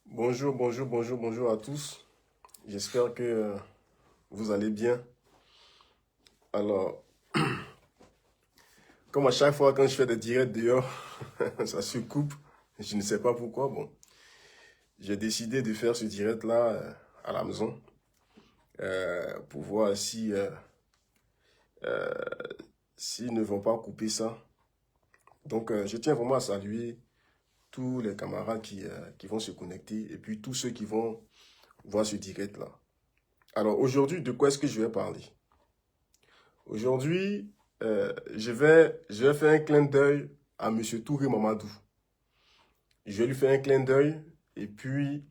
Bonjour, bonjour, bonjour, bonjour à tous. J'espère que vous allez bien. Alors, comme à chaque fois quand je fais des directs dehors, ça se coupe. Je ne sais pas pourquoi. Bon, j'ai décidé de faire ce direct-là à la maison pour voir si s'ils ne vont pas couper ça. Donc, je tiens vraiment à saluer tous les camarades qui vont se connecter et puis tous ceux qui vont voir ce direct-là. Alors, aujourd'hui, de quoi est-ce que je vais parler? Aujourd'hui, je vais faire un clin d'œil à M. Touré Mamadou. Je vais lui faire un clin d'œil et puis,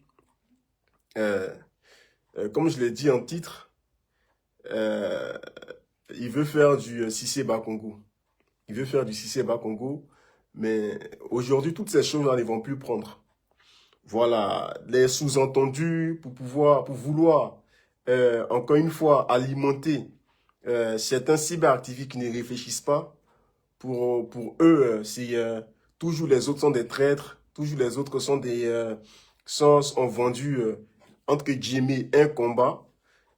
comme je l'ai dit en titre, il veut faire du Cissé Bakongo. Il veut faire du Cissé Bakongo, mais aujourd'hui, toutes ces choses-là ne vont plus prendre. Voilà, les sous-entendus pour vouloir, encore une fois, alimenter certains cyberactivistes qui ne réfléchissent pas. Pour eux, c'est toujours les autres sont des traîtres, toujours les autres sont ont vendu, entre guillemets, un combat.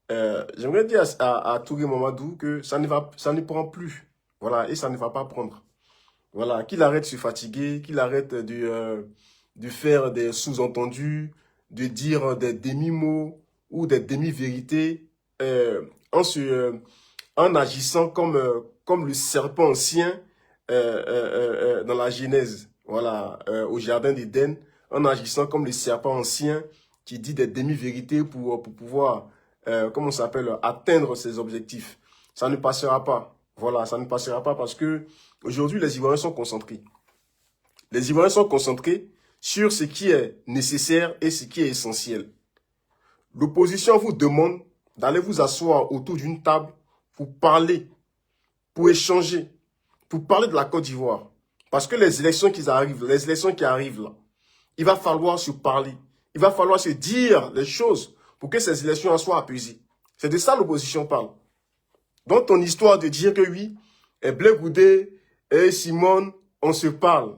J'aimerais dire à Touré Mamadou que ça ne prend plus. Voilà, et ça ne va pas prendre. Voilà, qu'il arrête de se fatiguer, qu'il arrête de faire des sous-entendus, de dire des demi-mots ou des demi-vérités en en agissant comme le serpent ancien dans la Genèse, voilà, au jardin d'Éden, en agissant comme le serpent ancien qui dit des demi-vérités pour pouvoir, comment ça s'appelle, atteindre ses objectifs. Ça ne passera pas. Voilà, ça ne passera pas parce que aujourd'hui, les Ivoiriens sont concentrés. Les Ivoiriens sont concentrés sur ce qui est nécessaire et ce qui est essentiel. L'opposition vous demande d'aller vous asseoir autour d'une table pour parler, pour échanger, pour parler de la Côte d'Ivoire. Parce que les élections qui arrivent là, il va falloir se parler. Il va falloir se dire les choses pour que ces élections soient apaisées. C'est de ça l'opposition parle. Donc ton histoire de dire que oui, et Blé Goudé et Simone, on se parle.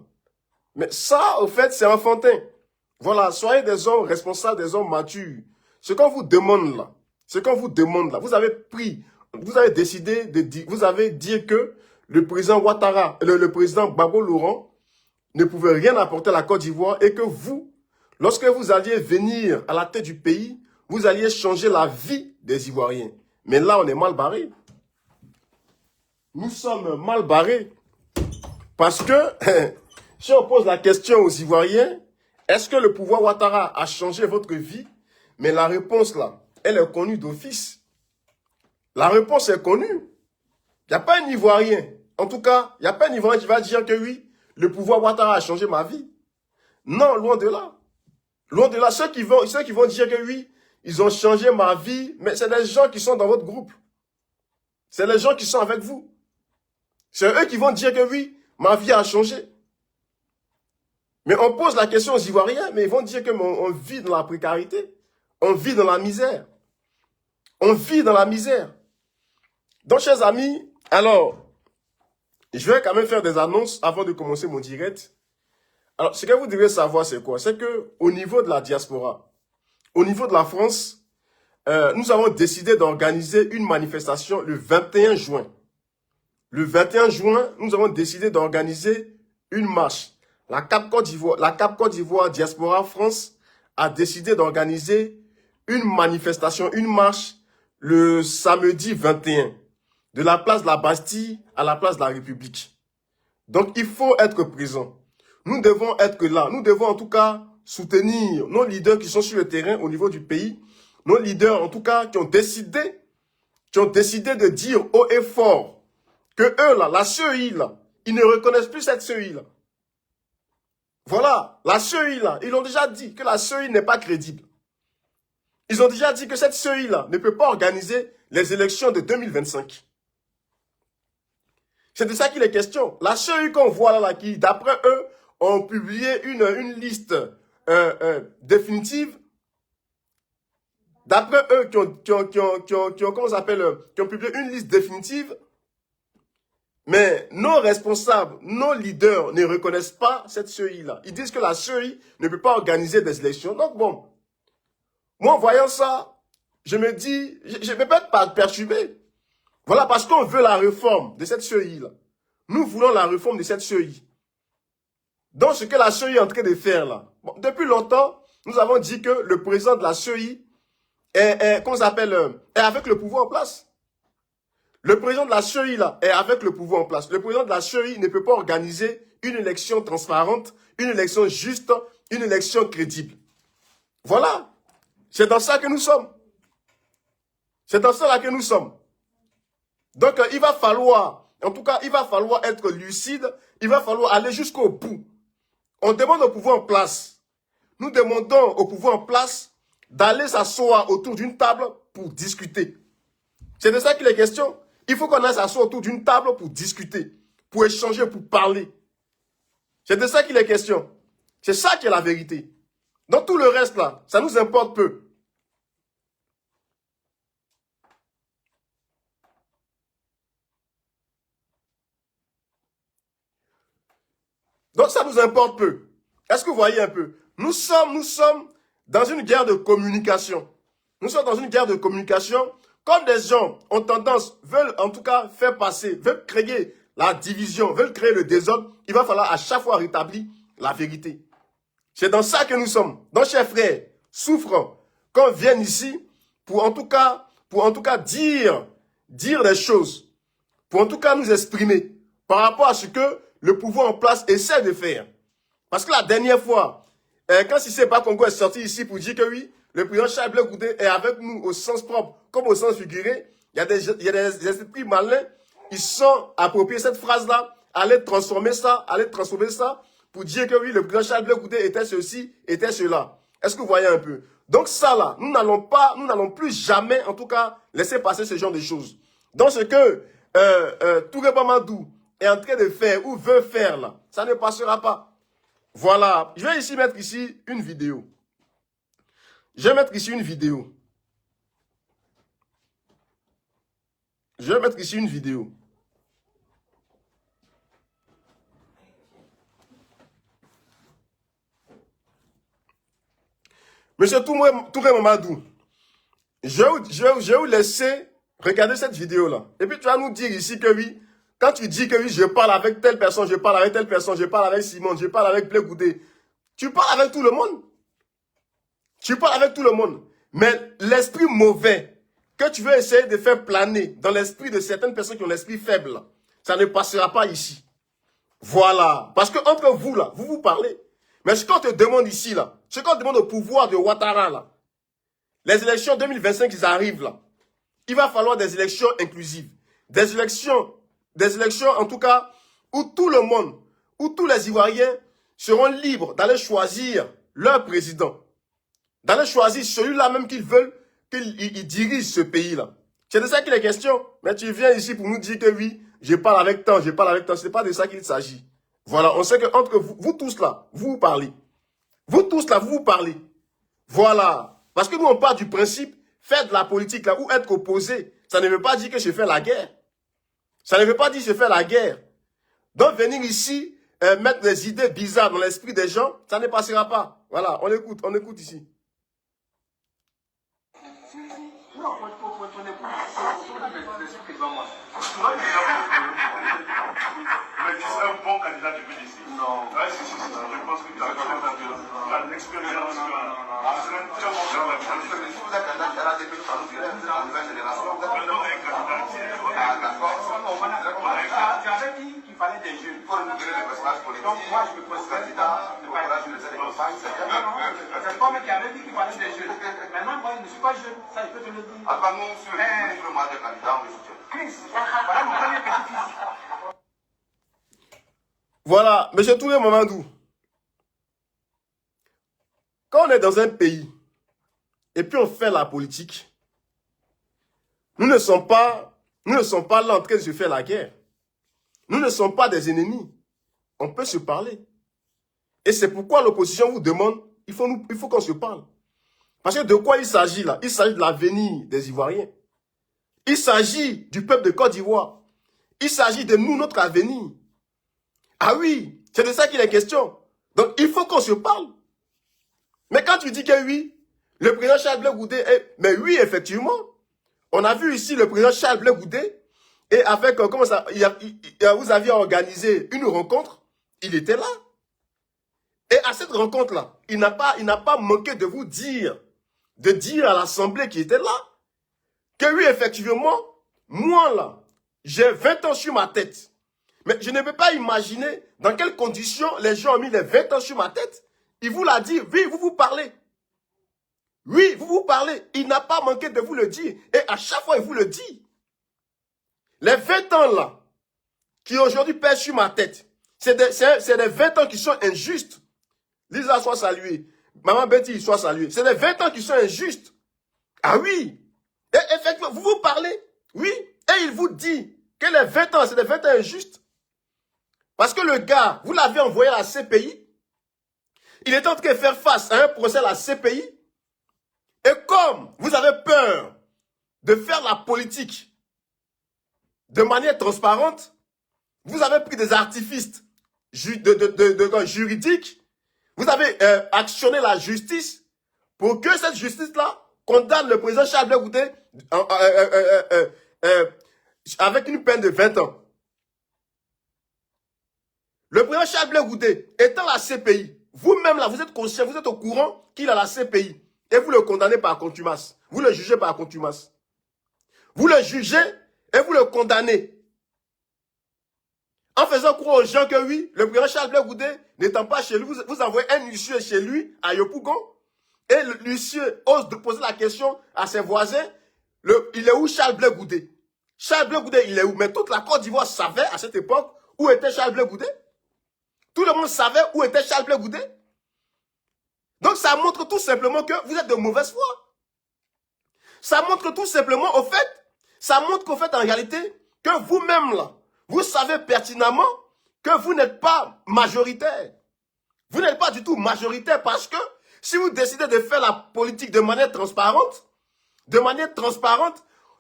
Mais ça, au fait, c'est enfantin. Voilà, soyez des hommes responsables, des hommes matures. Ce qu'on vous demande là, vous avez décidé de dire, vous avez dit que le président Ouattara, le président Gbagbo Laurent ne pouvait rien apporter à la Côte d'Ivoire et que vous, lorsque vous alliez venir à la tête du pays, vous alliez changer la vie des Ivoiriens. Mais là, on est mal barré. Nous sommes mal barrés parce que si on pose la question aux Ivoiriens, est-ce que le pouvoir Ouattara a changé votre vie? Mais la réponse là, elle est connue d'office. La réponse est connue. Il n'y a pas un Ivoirien. En tout cas, il n'y a pas un Ivoirien qui va dire que oui, le pouvoir Ouattara a changé ma vie. Non, loin de là. Loin de là. Ceux qui vont dire que oui, ils ont changé ma vie, mais c'est les gens qui sont dans votre groupe. C'est les gens qui sont avec vous. C'est eux qui vont dire que oui, ma vie a changé. Mais on pose la question aux Ivoiriens, mais ils vont dire qu'on vit dans la précarité. On vit dans la misère. On vit dans la misère. Donc, chers amis, alors, je vais quand même faire des annonces avant de commencer mon direct. Alors, ce que vous devez savoir, c'est quoi? C'est que au niveau de la diaspora, au niveau de la France, nous avons décidé d'organiser une manifestation le 21 juin. Le 21 juin, nous avons décidé d'organiser une marche. La CAP Côte d'Ivoire Diaspora France a décidé d'organiser une manifestation, une marche le samedi 21, de la place de la Bastille à la place de la République. Donc, il faut être présent. Nous devons être là. Nous devons en tout cas soutenir nos leaders qui sont sur le terrain au niveau du pays. Nos leaders, en tout cas, qui ont décidé de dire haut et fort que eux, là, la CEI, là, ils ne reconnaissent plus cette CEI, là. Voilà, la CEI, là, ils ont déjà dit que la CEI n'est pas crédible. Ils ont déjà dit que cette CEI, là, ne peut pas organiser les élections de 2025. C'est de ça qu'il est question. La CEI qu'on voit là, qui, d'après eux, ont publié une liste définitive. D'après eux, qui ont publié une liste définitive. Mais nos responsables, nos leaders ne reconnaissent pas cette CEI-là. Ils disent que la CEI ne peut pas organiser des élections. Donc bon, moi en voyant ça, je me dis, je ne vais pas être perturbé. Voilà, parce qu'on veut la réforme de cette CEI-là. Nous voulons la réforme de cette CEI. Donc ce que la CEI est en train de faire là. Bon, depuis longtemps, nous avons dit que le président de la CEI est avec le pouvoir en place. Le président de la CEI, là, est avec le pouvoir en place. Le président de la CEI ne peut pas organiser une élection transparente, une élection juste, une élection crédible. Voilà. C'est dans ça que nous sommes. C'est dans ça là que nous sommes. Donc, il va falloir, en tout cas, il va falloir être lucide. Il va falloir aller jusqu'au bout. On demande au pouvoir en place. Nous demandons au pouvoir en place d'aller s'asseoir autour d'une table pour discuter. C'est de ça qu'il est question. Il faut qu'on aille s'asseoir autour d'une table pour discuter, pour échanger, pour parler. C'est de ça qu'il est question. C'est ça qui est la vérité. Dans tout le reste là, ça nous importe peu. Donc ça nous importe peu. Est-ce que vous voyez un peu? Nous sommes dans une guerre de communication. Nous sommes dans une guerre de communication. Comme des gens ont tendance, veulent en tout cas faire passer, veulent créer la division, veulent créer le désordre, il va falloir à chaque fois rétablir la vérité. C'est dans ça que nous sommes. Donc, chers frères, souffrons, qu'on vienne ici pour en tout cas dire des choses, pour en tout cas nous exprimer par rapport à ce que le pouvoir en place essaie de faire. Parce que la dernière fois, quand Cissé Bakongo est sorti ici pour dire que oui, le président Charles Blé Goudé est avec nous au sens propre comme au sens figuré, il y a des esprits malins, ils sont appropriés cette phrase-là, aller transformer ça pour dire que oui, le président Charles Blé Goudé était ceci, était cela. Est-ce que vous voyez un peu? Donc ça là, nous n'allons plus jamais, en tout cas, laisser passer ce genre de choses. Donc ce que Touré Mamadou est en train de faire ou veut faire là, ça ne passera pas. Voilà, je vais ici mettre ici une vidéo. Je vais mettre ici une vidéo. Monsieur Touré Mamadou, je vais vous laisser regarder cette vidéo-là. Et puis tu vas nous dire ici que oui, quand tu dis que oui, je parle avec telle personne, je parle avec telle personne, je parle avec Simon, je parle avec Blé Goudé, tu parles avec tout le monde. Tu parles avec tout le monde. Mais l'esprit mauvais que tu veux essayer de faire planer dans l'esprit de certaines personnes qui ont l'esprit faible, ça ne passera pas ici. Voilà. Parce que entre vous, là, vous parlez. Mais ce qu'on te demande ici, là, ce qu'on demande au pouvoir de Ouattara, là, les élections 2025, ils arrivent, là. Il va falloir des élections inclusives. Des élections en tout cas, où tout le monde, où tous les Ivoiriens seront libres d'aller choisir leur président. D'aller choisir celui-là même qu'ils veulent qu'il dirige ce pays-là. C'est de ça qu'il est question. Mais tu viens ici pour nous dire que oui, je parle avec tant, je parle avec tant. Ce n'est pas de ça qu'il s'agit. Voilà, on sait qu'entre vous tous là, vous parlez. Vous tous là, vous parlez. Voilà. Parce que nous, on part du principe, faire de la politique là, ou être opposé, ça ne veut pas dire que je fais la guerre. Ça ne veut pas dire que je fais la guerre. Donc, venir ici, mettre des idées bizarres dans l'esprit des gens, ça ne passera pas. Voilà, on écoute ici. Non, mais tu serais un bon candidat de ici. Non. Ouais, si, je pense que tu as l'expérience. Tu serais un très bon candidat. Si vous êtes candidat à la début, ça nous dirait, vous êtes la nouvelle génération. moi, je me considère candidat au collège de l'essai de campagne. C'est comme qui avait dit qu'il fallait des jeunes. Maintenant, moi, je ne suis pas jeune, ça, je peux te le dire. Ah, bah non, sur le mois de candidat, on est soutien. Chris, voilà mon premier petit-fils. Voilà, M. Touré Mamadou. Quand on est dans un pays, et puis on fait la politique, nous ne sommes pas là en train de se faire la guerre. Nous ne sommes pas des ennemis. On peut se parler. Et c'est pourquoi l'opposition vous demande, il faut qu'on se parle. Parce que de quoi il s'agit là? Il s'agit de l'avenir des Ivoiriens. Il s'agit du peuple de Côte d'Ivoire. Il s'agit de nous, notre avenir. Ah oui, c'est de ça qu'il est question. Donc il faut qu'on se parle. Mais quand tu dis que oui, le président Charles Blé Goudé, mais oui, effectivement, on a vu ici le président Charles Blé Goudé, et avec, comment ça, vous aviez organisé une rencontre, il était là. Et à cette rencontre-là, il n'a pas manqué de vous dire, de dire à l'Assemblée qui était là, que oui, effectivement, moi là, j'ai 20 ans sur ma tête. Mais je ne peux pas imaginer dans quelles conditions les gens ont mis les 20 ans sur ma tête. Il vous l'a dit, oui, vous parlez. Oui, vous parlez. Il n'a pas manqué de vous le dire. Et à chaque fois, il vous le dit. Les 20 ans là, qui aujourd'hui pèsent sur ma tête, c'est des 20 ans qui sont injustes. Lisa soit saluée. Maman Betty soit saluée. C'est des 20 ans qui sont injustes. Ah oui. Et effectivement, vous parlez. Oui. Et il vous dit que les 20 ans, c'est des 20 ans injustes. Parce que le gars, vous l'avez envoyé à la CPI. Il est en train de faire face à un procès à la CPI. Et comme vous avez peur de faire la politique de manière transparente, vous avez pris des artifices juridiques. Vous avez actionné la justice pour que cette justice-là condamne le président Charles Blé Goudé avec une peine de 20 ans. Le président Charles Blé Goudé étant la CPI, vous-même là, vous êtes conscient, vous êtes au courant qu'il a la CPI. Et vous le condamnez par contumace. Vous le jugez par contumace. Vous le jugez et vous le condamnez. En faisant croire aux gens que oui, le président Charles Blé Goudé n'étant pas chez lui, vous envoyez un huissier chez lui, à Yopougon, et l'huissier ose de poser la question à ses voisins, il est où Charles Blé Goudé? Charles Blé Goudé, il est où? Mais toute la Côte d'Ivoire savait à cette époque où était Charles Blé Goudé. Tout le monde savait où était Charles Blé Goudé. Donc ça montre tout simplement que vous êtes de mauvaise foi. Ça montre tout simplement, au fait, ça montre qu'au fait, en réalité, que vous-même là, vous savez pertinemment que vous n'êtes pas majoritaire. Vous n'êtes pas du tout majoritaire parce que si vous décidez de faire la politique de manière transparente,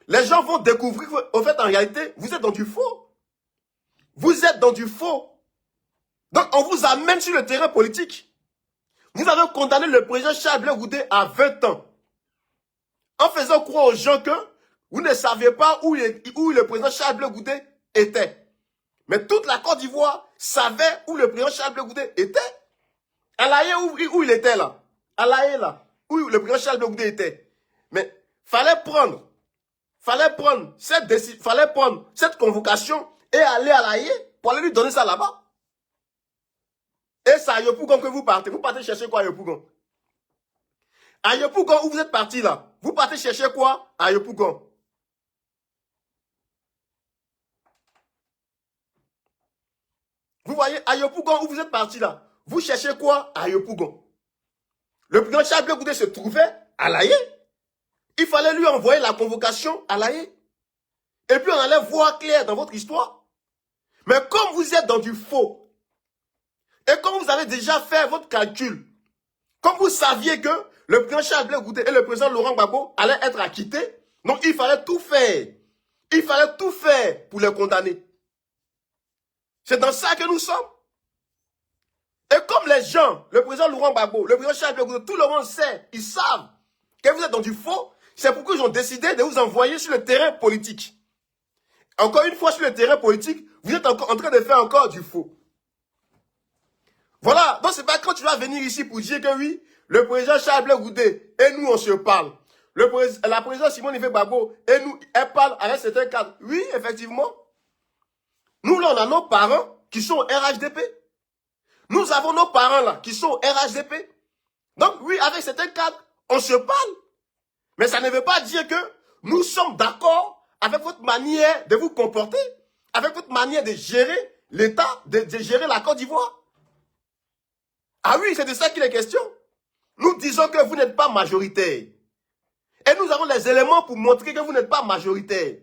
les gens vont découvrir qu'au fait, en réalité, vous êtes dans du faux. Vous êtes dans du faux. Donc, on vous amène sur le terrain politique. Vous avez condamné le président Charles Blé Goudé à 20 ans. En faisant croire aux gens que vous ne saviez pas où le président Charles Blé Goudé était. Mais toute la Côte d'Ivoire savait où le président Charles Blé Goudé était. À l'Aïe où il était là. À l'Aïe là. Où le président Charles Blé Goudé était. Mais fallait prendre cette convocation et aller à l'Aïe pour aller lui donner ça là-bas. Et c'est à Yopougon que vous partez. Vous partez chercher quoi à Yopougon? À Yopougon, où vous êtes parti là? Vous partez chercher quoi à Yopougon? Vous voyez, à Yopougon, où vous êtes parti là? Vous cherchez quoi à Yopougon? Le président Charles Blé Goudé se trouvait à l'Aïe. Il fallait lui envoyer la convocation à l'Aïe. Et puis on allait voir clair dans votre histoire. Mais comme vous êtes dans du faux, et comme vous avez déjà fait votre calcul, comme vous saviez que le président Charles Blé Goudé et le président Laurent Gbagbo allaient être acquittés, donc il fallait tout faire. Il fallait tout faire pour les condamner. C'est dans ça que nous sommes. Et comme les gens, le président Laurent Gbagbo, le président Charles Blé Goudé, tout le monde sait, ils savent que vous êtes dans du faux, c'est pourquoi ils ont décidé de vous envoyer sur le terrain politique. Encore une fois, sur le terrain politique, vous êtes encore en train de faire encore du faux. Voilà, donc c'est pas quand tu vas venir ici pour dire que oui, le président Charles Blé Goudé et nous on se parle. La présidente Simone Ife Gbagbo et nous, elle parle avec certains cadres. Oui, effectivement. Nous là, on a nos parents qui sont au RHDP. Nous avons nos parents là qui sont au RHDP. Donc oui, avec certains cadres, on se parle. Mais ça ne veut pas dire que nous sommes d'accord avec votre manière de vous comporter, avec votre manière de gérer l'État, de gérer la Côte d'Ivoire. Ah oui, c'est de ça qu'il est question. Nous disons que vous n'êtes pas majoritaire. Et nous avons les éléments pour montrer que vous n'êtes pas majoritaire.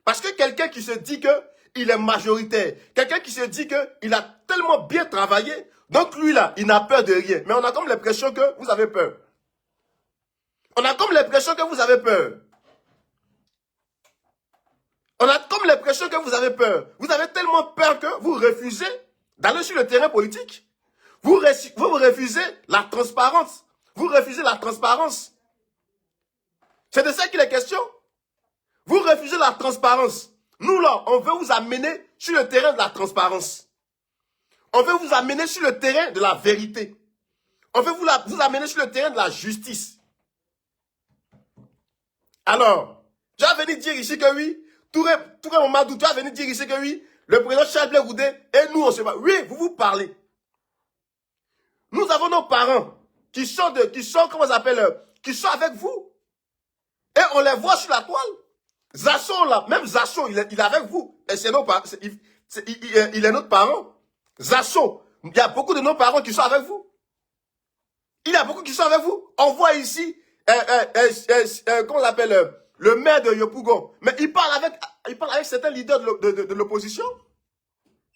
Parce que quelqu'un qui se dit qu'il est majoritaire, quelqu'un qui se dit qu'il a tellement bien travaillé, donc lui là, il n'a peur de rien. Mais on a comme l'impression que vous avez peur. On a comme l'impression que vous avez peur. On a comme l'impression que vous avez peur. Vous avez tellement peur que vous refusez d'aller sur le terrain politique. Vous refusez la transparence. Vous refusez la transparence. C'est de ça qu'il est question. Vous refusez la transparence. Nous là, on veut vous amener sur le terrain de la transparence. On veut vous amener sur le terrain de la vérité. On veut vous amener sur le terrain de la justice. Alors, tu vas venir dire ici que oui, Touré Mamadou, tu vas venir dire ici que oui, le président Charles Blé Goudé et nous on se bat. Oui, vous parlez. Nous avons nos parents qui sont comment ça s'appelle, qui sont avec vous. Et on les voit sur la toile. Zasson là, même Zasson, il est avec vous. Et c'est nos parents, il est notre parent. Zasson, il y a beaucoup de nos parents qui sont avec vous. Il y a beaucoup qui sont avec vous. On voit ici, comment on l'appelle, le maire de Yopougon. Mais il parle avec certains leaders de l'opposition.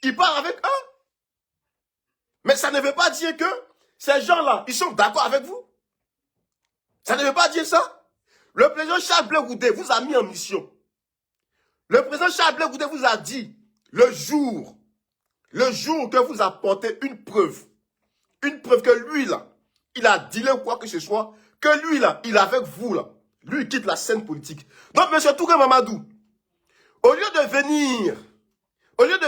Il parle avec eux. Mais ça ne veut pas dire que ces gens-là, ils sont d'accord avec vous. Ça ne veut pas dire ça. Le président Charles Blé Goudé vous a mis en mission. Le président Charles Blé Goudé vous a dit, le jour que vous apportez une preuve que lui là, il a dealé quoi que ce soit, que lui là, il est avec vous là, lui il quitte la scène politique. Donc M. Touré Mamadou, au lieu de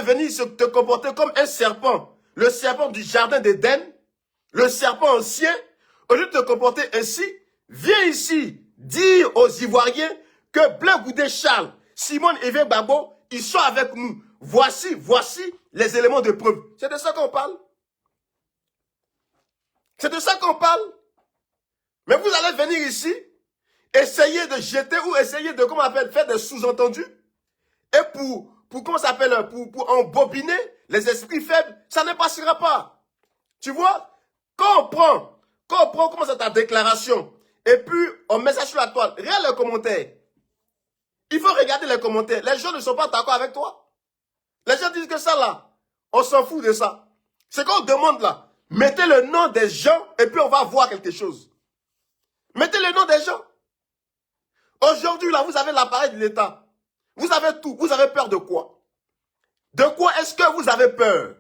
venir te comporter comme un serpent, le serpent du jardin d'Éden, le serpent ancien, au lieu de te comporter ainsi, viens ici dire aux Ivoiriens que Blé Goudé Charles, Simone Evé Babo, ils sont avec nous. Voici les éléments de preuve. C'est de ça qu'on parle. C'est de ça qu'on parle. Mais vous allez venir ici, essayer de jeter ou essayer de, comment on appelle, faire des sous-entendus. Et pour comment ça s'appelle, pour embobiner les esprits faibles, ça ne passera pas. Tu vois, quand on prend comment ça ta déclaration, et puis on met ça sur la toile, regarde les commentaires. Il faut regarder les commentaires. Les gens ne sont pas d'accord avec toi. Les gens disent que ça là, on s'en fout de ça. C'est qu'on demande là, mettez le nom des gens et puis on va voir quelque chose. Mettez le nom des gens. Aujourd'hui là, vous avez l'appareil de l'État. Vous avez tout. Vous avez peur de quoi? De quoi est-ce que vous avez peur?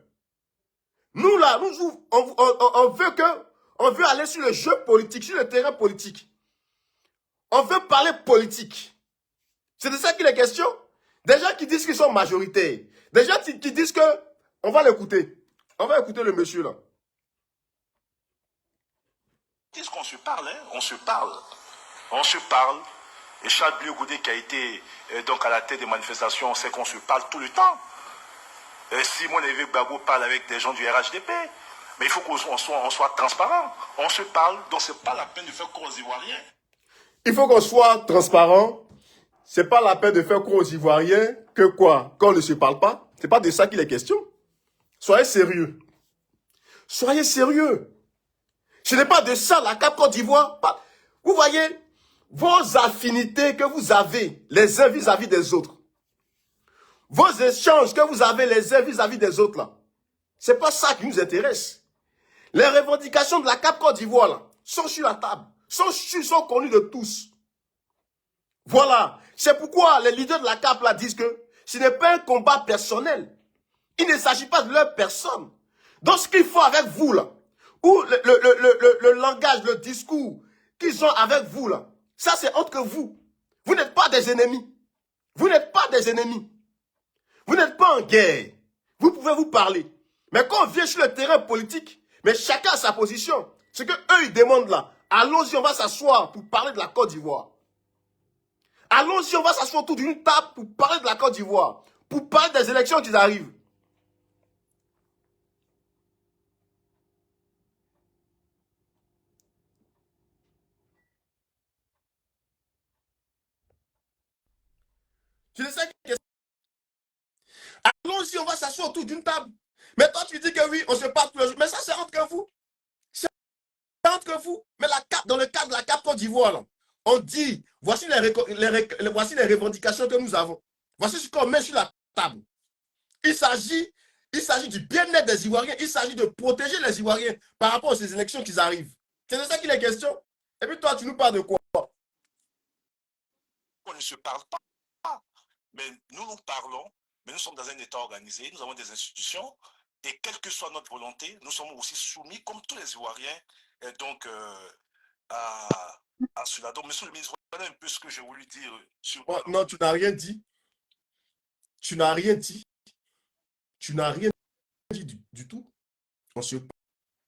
Nous là, on veut aller sur le jeu politique, sur le terrain politique. On veut parler politique. C'est de ça qu'il est question. Des gens qui disent qu'ils sont majoritaires. Des gens qui disent que... On va l'écouter. On va écouter le monsieur là. Qu'est-ce qu'on se parle, hein? On se parle. On se parle. Et Charles Blé Goudé qui a été donc à la tête des manifestations, on sait qu'on se parle tout le temps. Simone Evé Babo parle avec des gens du RHDP. Mais il faut qu'on soit transparent. On se parle, donc c'est pas la peine de faire croire aux Ivoiriens. Il faut qu'on soit transparent. C'est pas la peine de faire croire aux Ivoiriens que quoi? Qu'on ne se parle pas. C'est pas de ça qu'il est question. Soyez sérieux. Soyez sérieux. Ce n'est pas de ça la CAP Côte d'Ivoire. Vous voyez, vos affinités que vous avez les uns vis-à-vis des autres. Vos échanges que vous avez les uns vis-à-vis des autres là. C'est pas ça qui nous intéresse. Les revendications de la CAP Côte d'Ivoire là sont sur la table. Sont connues de tous. Voilà. C'est pourquoi les leaders de la CAP là disent que ce n'est pas un combat personnel. Il ne s'agit pas de leur personne. Donc ce qu'il faut avec vous là, ou le langage, le discours qu'ils ont avec vous là, ça c'est autre que vous. Vous n'êtes pas des ennemis. Vous n'êtes pas des ennemis. Vous n'êtes pas en guerre. Vous pouvez vous parler. Mais quand on vient sur le terrain politique, mais chacun a sa position. Ce que eux ils demandent là, allons-y, on va s'asseoir pour parler de la Côte d'Ivoire. Allons-y, on va s'asseoir autour d'une table pour parler de la Côte d'Ivoire. Pour parler des élections qui arrivent. C'est ça qui est. Allons-y, on va s'asseoir autour d'une table. Mais toi, tu dis que oui, on se parle tous les jours. Mais ça, c'est entre vous. C'est entre vous. Mais dans le cadre de la CAP Côte d'Ivoire, on dit, voici voici les revendications que nous avons. Voici ce qu'on met sur la table. Il s'agit du bien-être des Ivoiriens. Il s'agit de protéger les Ivoiriens par rapport à ces élections qui arrivent. C'est de ça qu'il est question. Et puis toi, tu nous parles de quoi? On ne se parle pas. Mais nous parlons, mais nous sommes dans un État organisé, nous avons des institutions, et quelle que soit notre volonté, nous sommes aussi soumis, comme tous les Ivoiriens, donc à cela. Donc, monsieur le ministre, voilà un peu ce que j'ai voulu dire. Non, tu n'as rien dit. Tu n'as rien dit. Tu n'as rien dit du tout. On se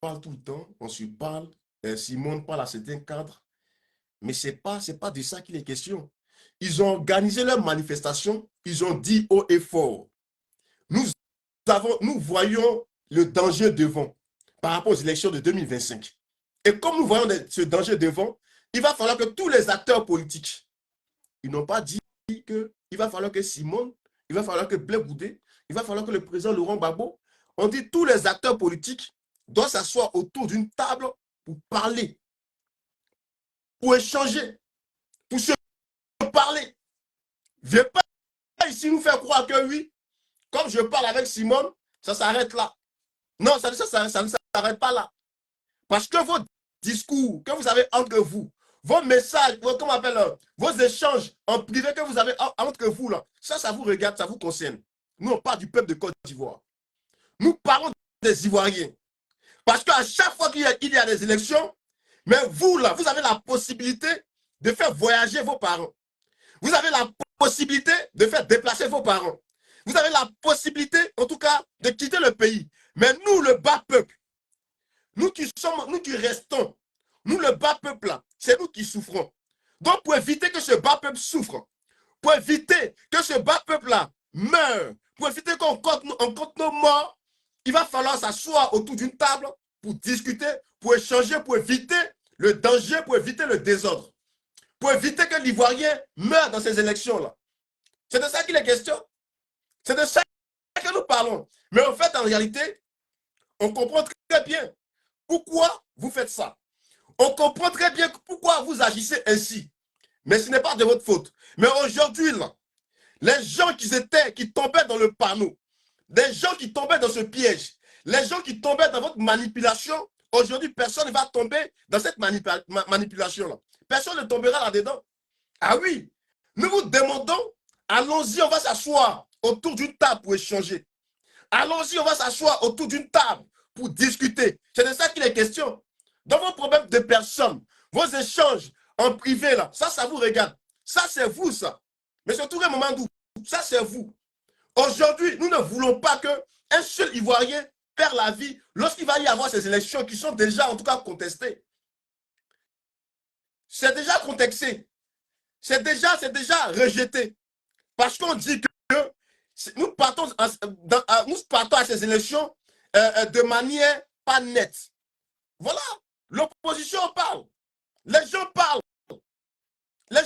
parle tout le temps, on se parle. Simone parle à certains cadres. Mais ce n'est pas de ça qu'il est question. Ils ont organisé leur manifestation, ils ont dit haut et fort. Nous voyons le danger devant par rapport aux élections de 2025. Et comme nous voyons ce danger devant, il va falloir que tous les acteurs politiques, ils n'ont pas dit qu'il va falloir que Simone, il va falloir que Blaise Goudé, il va falloir que le président Laurent Gbagbo, on dit tous les acteurs politiques doivent s'asseoir autour d'une table pour parler, pour échanger, pour se parler. Viens pas ici nous faire croire que oui, comme je parle avec Simone, ça s'arrête là. Non, ça ne s'arrête pas là. Parce que vos discours que vous avez entre vous, vos messages, vos échanges en privé que vous avez entre vous, là, ça vous regarde, ça vous concerne. Nous, on parle du peuple de Côte d'Ivoire. Nous parlons des Ivoiriens. Parce qu'à chaque fois qu'il y a des élections, mais vous, là, vous avez la possibilité de faire voyager vos parents. Vous avez la possibilité de faire déplacer vos parents. Vous avez la possibilité, en tout cas, de quitter le pays. Mais nous, le bas peuple, nous qui restons, nous, le bas peuple, là, c'est nous qui souffrons. Donc, pour éviter que ce bas peuple souffre, pour éviter que ce bas peuple-là meure, pour éviter qu'on compte nos morts, il va falloir s'asseoir autour d'une table pour discuter, pour échanger, pour éviter le danger, pour éviter le désordre, pour éviter que l'Ivoirien meure dans ces élections-là. C'est de ça qu'il est question. C'est de ça que nous parlons. Mais en fait, en réalité, on comprend très bien pourquoi vous faites ça. On comprend très bien pourquoi vous agissez ainsi. Mais ce n'est pas de votre faute. Mais aujourd'hui, là, les gens qui tombaient dans le panneau, les gens qui tombaient dans ce piège, les gens qui tombaient dans votre manipulation, aujourd'hui, personne ne va tomber dans cette manipulation-là. Personne ne tombera là-dedans. Ah oui, nous vous demandons, allons-y, on va s'asseoir autour d'une table pour échanger. Allons-y, on va s'asseoir autour d'une table pour discuter. C'est de ça qu'il est question. Dans vos problèmes de personnes, vos échanges en privé, là, ça vous regarde. Ça, c'est vous, ça. Mais surtout, un moment d'où, ça, c'est vous. Aujourd'hui, nous ne voulons pas qu'un seul Ivoirien perd la vie lorsqu'il va y avoir ces élections qui sont déjà, en tout cas, contestées. C'est déjà contexté. C'est déjà rejeté. Parce qu'on dit que nous partons à ces élections de manière pas nette. Voilà. L'opposition parle. Les gens parlent. Les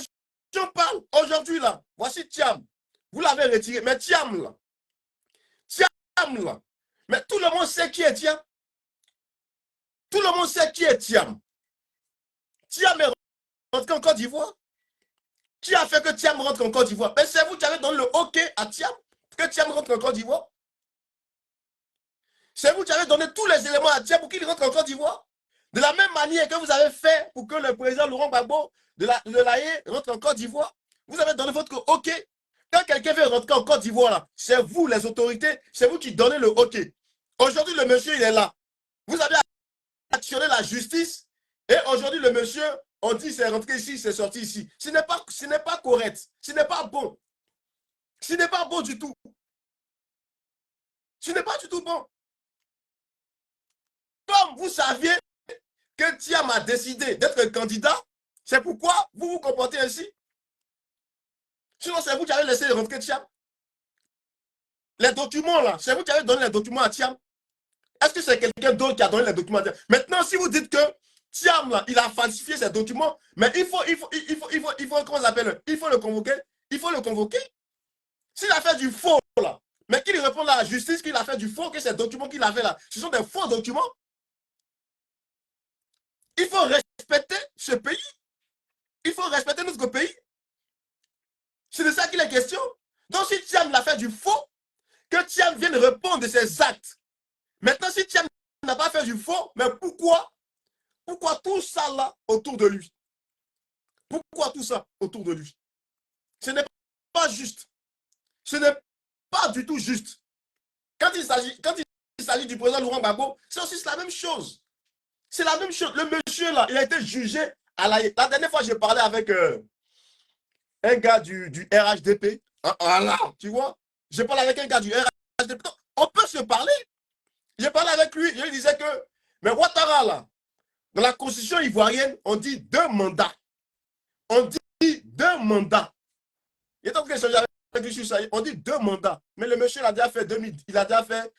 gens parlent. Aujourd'hui, là, voici Thiam. Vous l'avez retiré. Mais Thiam, là. Mais tout le monde sait qui est Thiam. Tout le monde sait qui est Thiam. Thiam est rentré en Côte d'Ivoire. Qui a fait que Thiam rentre en Côte d'Ivoire? Mais c'est vous qui avez donné le OK à Thiam que Thiam rentre en Côte d'Ivoire. C'est vous qui avez donné tous les éléments à Thiam pour qu'il rentre en Côte d'Ivoire. De la même manière que vous avez fait pour que le président Laurent Gbagbo de l'AE rentre en Côte d'Ivoire. Vous avez donné votre OK. Quand quelqu'un veut rentrer en Côte d'Ivoire, c'est vous, les autorités, c'est vous qui donnez le OK. Aujourd'hui, le monsieur, il est là. Vous avez actionné la justice et aujourd'hui, le monsieur, on dit c'est rentré ici, c'est sorti ici. Ce n'est pas correct. Ce n'est pas bon. Ce n'est pas bon du tout. Ce n'est pas du tout bon. Comme vous saviez que Thiam a décidé d'être candidat, c'est pourquoi vous vous comportez ainsi. Sinon, c'est vous qui avez laissé rentrer Thiam. Les documents, là, c'est vous qui avez donné les documents à Thiam. Est-ce que c'est quelqu'un d'autre qui a donné les documents à Thiam? Maintenant, si vous dites que Thiam, là, il a falsifié ces documents, mais il faut comment on appelle? Il faut le convoquer. Il faut le convoquer. S'il a fait du faux, là, mais qu'il réponde à la justice qu'il a fait du faux, que ces documents qu'il avait là, ce sont des faux documents. Il faut respecter ce pays. Il faut respecter notre pays. C'est de ça qu'il est question. Donc, si Thiam l'a fait du faux, que Thiam vienne répondre de ses actes. Maintenant, si Thiam n'a pas fait du faux, mais pourquoi tout ça là autour de lui? Pourquoi tout ça autour de lui? Ce n'est pas juste. Ce n'est pas du tout juste. Quand il s'agit du président Laurent Gbagbo, c'est aussi la même chose. C'est la même chose. Le monsieur là, il a été jugé à la dernière fois, j'ai parlé avec un gars du RHDP. Voilà, tu vois. J'ai parlé avec un gars du RHDP. Donc, on peut se parler. J'ai parlé avec lui. Je lui disais que, mais Ouattara là, dans la constitution ivoirienne, on dit 2 mandats. On dit 2 mandats. Il est en train de changer avec lui sur ça. On dit 2 mandats. Mais le monsieur il a déjà fait 2000. Il a déjà fait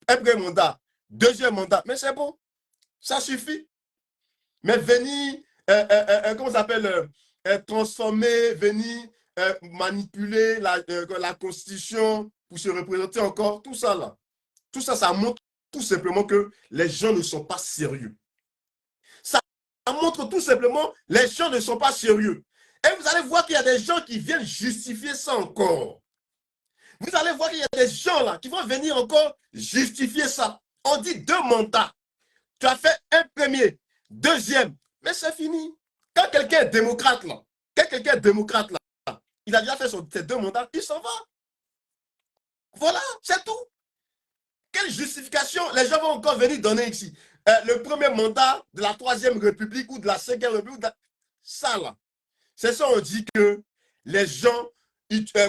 un premier mandat, 2e mandat. Mais c'est bon. Ça suffit. Mais venir, comment ça s'appelle, transformer, venir manipuler la constitution pour se représenter encore, tout ça là. Tout ça, ça montre tout simplement que les gens ne sont pas sérieux. Ça montre tout simplement les gens ne sont pas sérieux. Et vous allez voir qu'il y a des gens qui viennent justifier ça encore. Vous allez voir qu'il y a des gens là qui vont venir encore justifier ça. On dit 2 mandats. Tu as fait un premier, 2e, mais c'est fini. Quand quelqu'un est démocrate là, il a déjà fait ses 2 mandats, il s'en va. Voilà, c'est tout. Quelle justification les gens vont encore venir donner ici? Le premier mandat de la 3e République ou de la 5e République, ça là. C'est ça, on dit que les gens,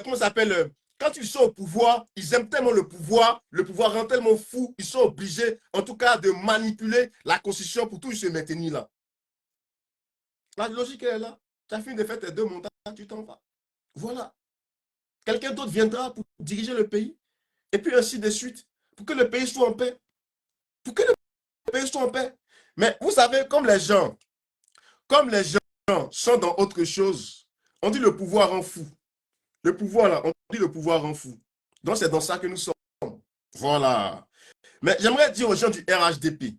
comment ça s'appelle, quand ils sont au pouvoir, ils aiment tellement le pouvoir rend tellement fou, ils sont obligés, en tout cas, de manipuler la constitution pour toujours se maintenir là. La logique est là. Tu as fini de faire tes 2 mandats, tu t'en vas. Voilà. Quelqu'un d'autre viendra pour diriger le pays, et puis ainsi de suite, pour que le pays soit en paix. Pour que le pays soit en paix. Mais vous savez, comme les gens sont dans autre chose, on dit le pouvoir rend fou. Le pouvoir, là, on dit le pouvoir rend fou. Donc, c'est dans ça que nous sommes. Voilà. Mais j'aimerais dire aux gens du RHDP,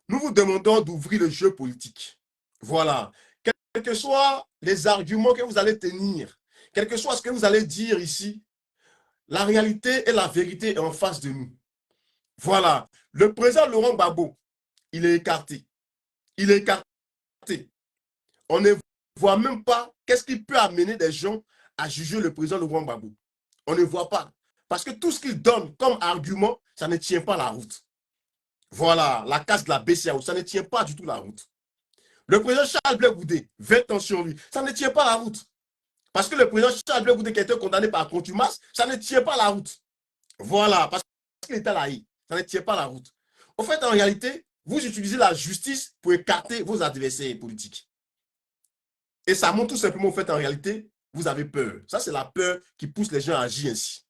nous vous demandons d'ouvrir le jeu politique. Voilà. Quels que soient les arguments que vous allez tenir, quel que soit ce que vous allez dire ici, la réalité et la vérité est en face de nous. Voilà. Le président Laurent Gbagbo, il est écarté. Il est écarté. On ne voit même pas qu'est-ce qui peut amener des gens à juger le président Laurent Gbagbo. On ne voit pas. Parce que tout ce qu'il donne comme argument, ça ne tient pas la route. Voilà, la casse de la BCAO, ça ne tient pas du tout la route. Le président Charles Blé Goudé, 20 ans sur lui, ça ne tient pas la route. Parce que le président Charles Blé Goudé qui a été condamné par contumace, ça ne tient pas la route. Voilà, parce qu'il était là, ça ne tient pas la route. En fait, en réalité, vous utilisez la justice pour écarter vos adversaires politiques. Et ça montre tout simplement, en fait, en réalité, vous avez peur. Ça, c'est la peur qui pousse les gens à agir ainsi.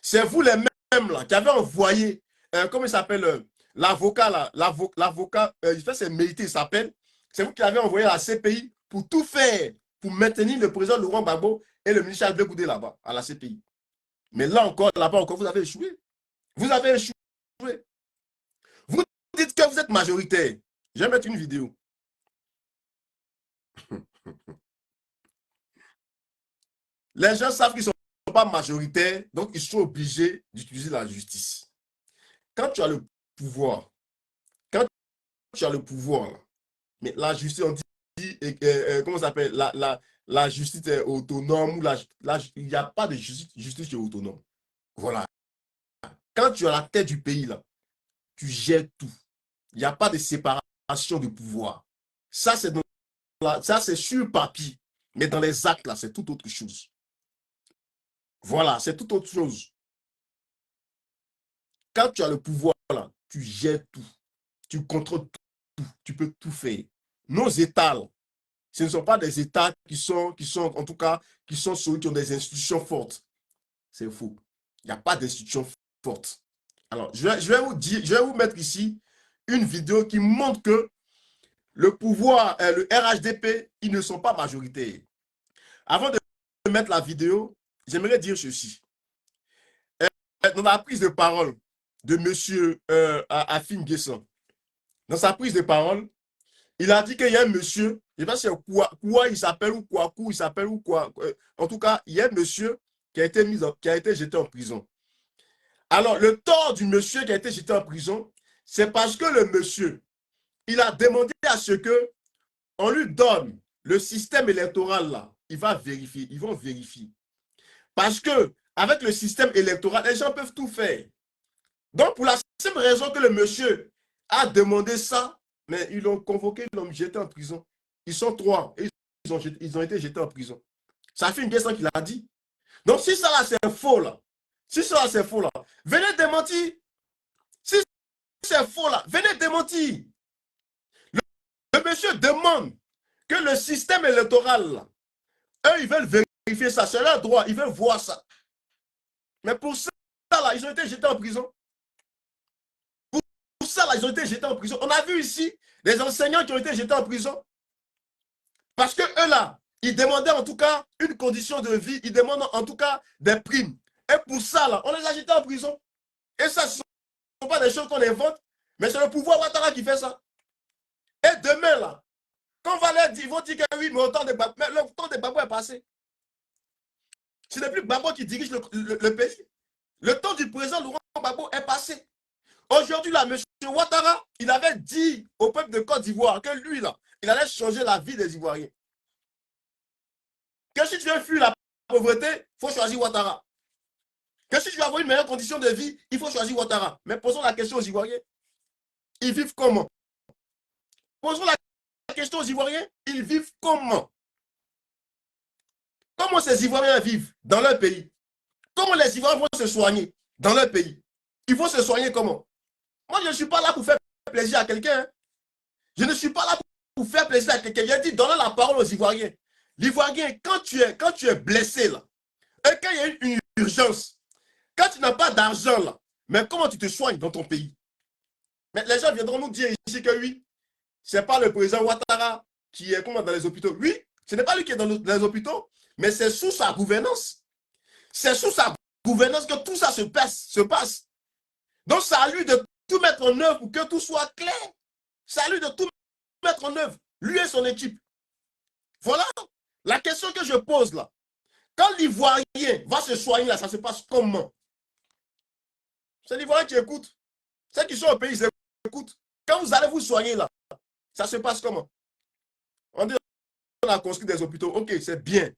C'est vous les mêmes là, qui avez envoyé, comment il s'appelle, l'avocat là, l'avocat, il fait ses mérités, il s'appelle. C'est vous qui avez envoyé à la CPI pour tout faire, pour maintenir le président Laurent Gbagbo et le ministre Charles Blé Goudé là-bas, à la CPI. Mais là encore, là-bas encore, vous avez échoué. Vous avez échoué. Vous dites que vous êtes majoritaire. Je vais mettre une vidéo. Les gens savent qu'ils ne sont pas majoritaires, donc ils sont obligés d'utiliser la justice. Quand tu as le pouvoir, mais la justice, on dit, comment ça s'appelle, la justice est autonome, il n'y a pas de justice qui est autonome. Voilà. Quand tu as la tête du pays, là, tu gères tout. Il n'y a pas de séparation de pouvoir. Ça, c'est sur papier. Mais dans les actes, là, c'est tout autre chose. Voilà, c'est tout autre chose. Quand tu as le pouvoir, là, tu gères tout. Tu contrôles tout. Tu peux tout faire. Nos États, là, ce ne sont pas des États qui sont en tout cas, qui sont ceux qui ont des institutions fortes. C'est faux. Il n'y a pas d'institutions fortes. Alors, je vais vous mettre ici une vidéo qui montre que le pouvoir, le RHDP, ils ne sont pas majoritaires. Avant de mettre la vidéo, j'aimerais dire ceci. Dans la prise de parole de M. Afim Guessan, dans sa prise de parole, il a dit qu'il y a un monsieur, je ne sais pas si c'est quoi il s'appelle ou quoi, il s'appelle ou quoi. En tout cas, il y a un monsieur qui a été jeté en prison. Alors, le tort du monsieur qui a été jeté en prison, c'est parce que le monsieur, il a demandé à ce que on lui donne le système électoral là. Ils vont vérifier. Parce que avec le système électoral, les gens peuvent tout faire. Donc, pour la simple raison que le monsieur a demandé ça, mais ils l'ont convoqué, ils l'ont jeté en prison. Ils sont 3 et ils ont été jetés en prison. Ça fait une question qu'il a dit. Donc, si ça là, c'est faux là, si ça là, c'est faux là, venez démentir. Si c'est faux là, venez démentir. Le monsieur demande que le système électoral, là, eux, ils veulent vérifier ça. C'est leur droit, ils veulent voir ça. Mais pour ça, là, ils ont été jetés en prison. Pour ça, là, ils ont été jetés en prison. On a vu ici des enseignants qui ont été jetés en prison. Parce que eux, là, ils demandaient en tout cas une condition de vie, ils demandent en tout cas des primes. Et pour ça, là, on les a jetés en prison. Et ça, ce ne sont pas des choses qu'on invente, mais c'est le pouvoir Ouattara qui fait ça. Et demain, là, quand on va leur dire, ils vont dire que oui, mais le temps de Gbagbo est passé. Ce n'est plus Gbagbo qui dirige le pays. Le temps du président Laurent Gbagbo est passé. Aujourd'hui, là, M. Ouattara, il avait dit au peuple de Côte d'Ivoire que lui, là, il allait changer la vie des Ivoiriens. Que si tu veux fuir la pauvreté, il faut choisir Ouattara. Que si tu veux avoir une meilleure condition de vie, il faut choisir Ouattara. Mais posons la question aux Ivoiriens. Ils vivent comment? Posons la question aux Ivoiriens. Ils vivent comment? Comment ces Ivoiriens vivent dans leur pays? Comment les Ivoiriens vont se soigner dans leur pays? Ils vont se soigner comment? Moi, je ne suis pas là pour faire plaisir à quelqu'un. Je ne suis pas là pour faire plaisir à quelqu'un. J'ai dit, donnez la parole aux Ivoiriens. L'Ivoirien, quand tu es blessé, là, et quand il y a une urgence, quand tu n'as pas d'argent, là, mais comment tu te soignes dans ton pays? Mais les gens viendront nous dire ici que oui, ce n'est pas le président Ouattara qui est comment dans les hôpitaux. Oui, ce n'est pas lui qui est dans les hôpitaux, mais c'est sous sa gouvernance. C'est sous sa gouvernance que tout ça se passe. Donc, c'est à lui de tout mettre en œuvre pour que tout soit clair. C'est à lui de tout mettre en œuvre. Lui et son équipe. Voilà la question que je pose là. Quand l'Ivoirien va se soigner là, ça se passe comment? C'est l'Ivoirien qui écoute. Ceux qui sont au pays, ils écoutent. Quand vous allez vous soigner là, ça se passe comment? On dit on a construit des hôpitaux. Ok, c'est bien.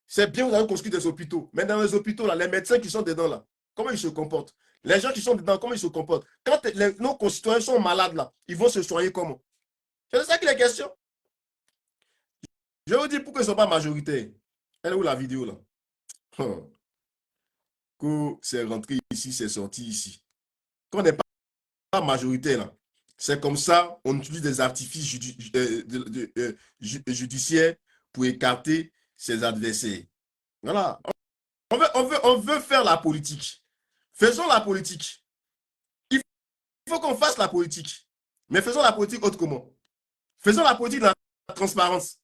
C'est bien, vous avez construit des hôpitaux. Mais dans les hôpitaux, là, les médecins qui sont dedans, là, comment ils se comportent? Les gens qui sont dedans, comment ils se comportent? Quand nos concitoyens sont malades, là, ils vont se soigner comment? C'est ça qu'il est question. Je vous dis pourquoi ils ne sont pas majoritaires. Elle est où la vidéo, là? Quand c'est rentré ici, c'est sorti ici. Quand on n'est pas majoritaire, là, c'est comme ça, on utilise des artifices judiciaires pour écarter ses adversaires. Voilà. On veut faire la politique. Faisons la politique. Il faut qu'on fasse la politique. Mais faisons la politique autrement. Faisons la politique dans la transparence.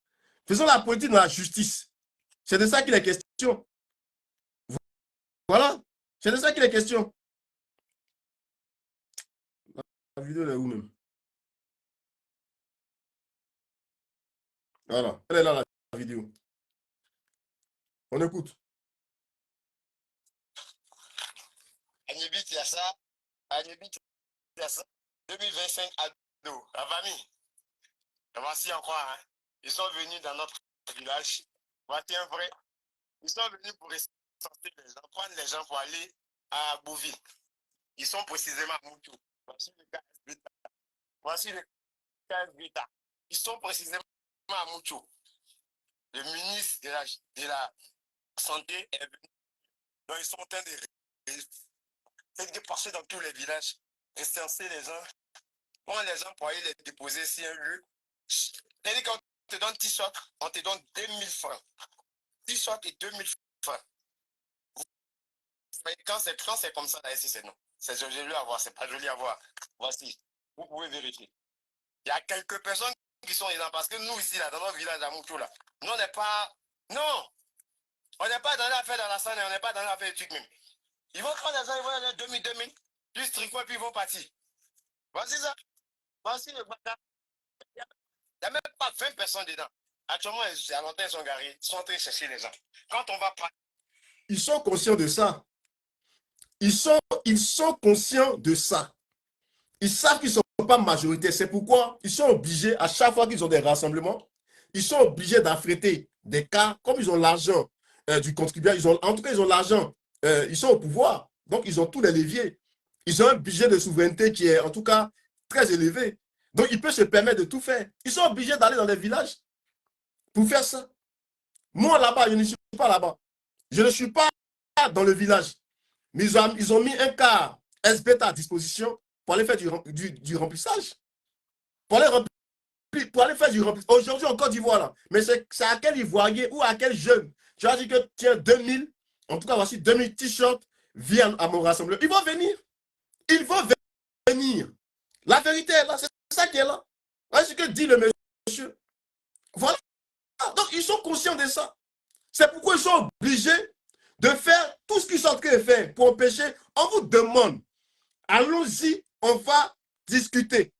Faisons la politique dans la justice. C'est de ça qu'il est question. Voilà. C'est de ça qu'il est question. La vidéo est où même? Voilà. Elle est là, la vidéo. On écoute. Agnébit, il y a ça. Agnébit, il y a ça. 2025 à dos. La famille. Voici encore. Hein. Ils sont venus dans notre village. Voici un vrai. Ils sont venus pour recenser les gens, prendre les gens pour aller à Bouville. Ils sont précisément à Moutou. Voici le cas Vita. Voici le cas Vita. Ils sont précisément à Moutou. Le ministre de la Santé est venu. Donc ils sont en train de passer dans tous les villages, recenser les gens, prendre les gens pour aller les déposer sur un lieu. C'est-à-dire qu'on te donne 10 socs, on te donne 2000 francs. 10 socs et 2000 francs. Quand c'est comme ça, là, ici, c'est non. C'est joli à voir, c'est pas joli à voir. Voici, vous pouvez vérifier. Il y a quelques personnes qui sont là, parce que nous, ici, là, dans notre village à Moutou, là, nous, on n'est pas... Non! On n'est pas dans l'affaire dans la salle, on n'est pas dans l'affaire du truc même. Ils vont prendre les gens, ils vont aller 2000, plus tricot et puis ils vont partir. Voici ça. Voici le bâtard. Il n'y a même pas 20 personnes dedans. Actuellement, à longtemps, ils sont garés. Ils sont en train de chercher les gens. Quand on va pas. Ils sont conscients de ça. Ils sont conscients de ça. Ils savent qu'ils ne sont pas majoritaires. C'est pourquoi ils sont obligés, à chaque fois qu'ils ont des rassemblements, ils sont obligés d'affréter des cas, comme ils ont l'argent du contribuable, en tout cas, ils ont l'argent, ils sont au pouvoir. Donc, ils ont tous les leviers. Ils ont un budget de souveraineté qui est, en tout cas, très élevé. Donc, ils peuvent se permettre de tout faire. Ils sont obligés d'aller dans les villages pour faire ça. Moi, là-bas, je ne suis pas là-bas. Je ne suis pas dans le village. Mais ils ont mis un car SBT à disposition pour aller faire du remplissage. Pour aller faire du remplissage. Aujourd'hui, en Côte d'Ivoire, là. Mais c'est à quel Ivoirien ou à quel jeune tu as dit que tiens, 2000, en tout cas, voici 2000 t-shirts, viennent à mon rassemblement. Ils vont venir. Ils vont venir. La vérité est là. C'est ça qui est là. Voilà ce que dit le monsieur. Voilà. Donc, ils sont conscients de ça. C'est pourquoi ils sont obligés de faire tout ce qu'ils sont en train de faire pour empêcher. On vous demande, allons-y, on va discuter.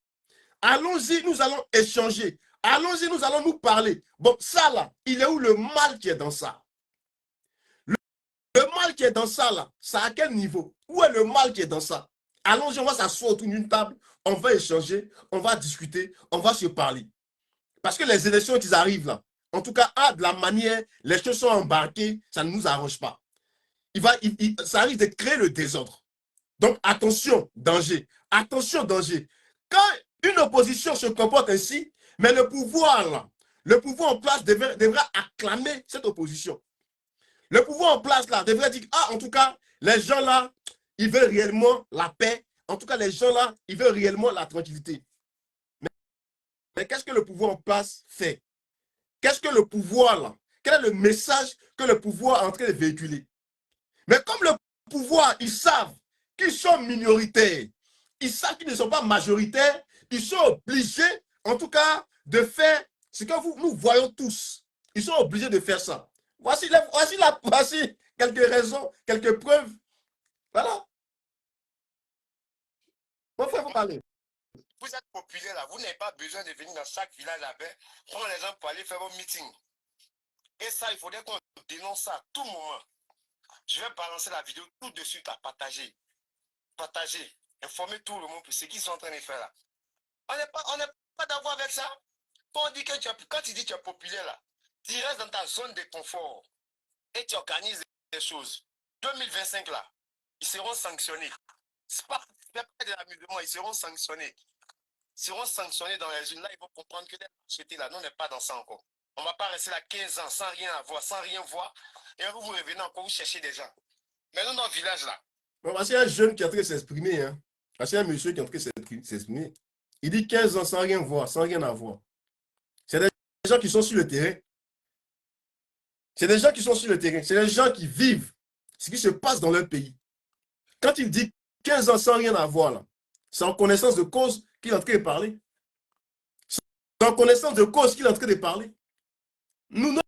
Allons-y, nous allons échanger. Allons-y, nous allons nous parler. Bon, ça là, il est où le mal qui est dans ça? Le mal qui est dans ça là, c'est à quel niveau? Où est le mal qui est dans ça? Allons-y, on va s'asseoir autour d'une table, on va échanger, on va discuter, on va se parler. Parce que les élections qui arrivent là, en tout cas, de la manière, les choses sont embarquées, ça ne nous arrange pas. Ça arrive de créer le désordre. Donc, attention, danger. Attention, danger. Quand une opposition se comporte ainsi, mais le pouvoir, là, le pouvoir en place devrait acclamer cette opposition. Le pouvoir en place, là, devrait dire, ah, en tout cas, les gens, là, ils veulent réellement la paix. En tout cas, les gens, là, ils veulent réellement la tranquillité. Mais qu'est-ce que le pouvoir en place fait? Qu'est-ce que le pouvoir, là? Quel est le message que le pouvoir est en train de véhiculer? Mais comme le pouvoir, ils savent qu'ils sont minoritaires, ils savent qu'ils ne sont pas majoritaires, ils sont obligés, en tout cas, de faire ce que nous voyons tous. Ils sont obligés de faire ça. Voici quelques raisons, quelques preuves. Voilà. Mon frère, vous parlez. Vous êtes populaire là, vous n'avez pas besoin de venir dans chaque village là-bas, prendre les gens pour aller faire vos meetings. Et ça, il faudrait qu'on dénonce ça à tout moment. Je vais balancer la vidéo tout de suite à partager. Partager, informer tout le monde pour ce qu'ils sont en train de faire là. On n'est pas d'accord avec ça. Quand tu dis que tu es populaire là, tu restes dans ta zone de confort et tu organises des choses. 2025 là, ils seront sanctionnés. C'est pas de l'amusement, ils seront sanctionnés. Ils seront sanctionnés dans les zones là, ils vont comprendre que là, nous on n'est pas dans ça encore. On ne va pas rester là 15 ans sans rien avoir, sans rien voir. Et vous revenez encore, vous cherchez des gens. Mais nous, dans le village là. Bon, parce qu'il y a un jeune qui est en train de s'exprimer. Hein. Parce qu'il y a un monsieur qui est en train de s'exprimer. Il dit 15 ans sans rien voir, sans rien avoir. C'est des gens qui sont sur le terrain. C'est des gens qui sont sur le terrain. C'est des gens qui vivent ce qui se passe dans leur pays. Quand il dit 15 ans sans rien avoir, là, c'est en connaissance de cause qu'il est en train de parler. C'est en connaissance de cause qu'il est en train de parler. Nos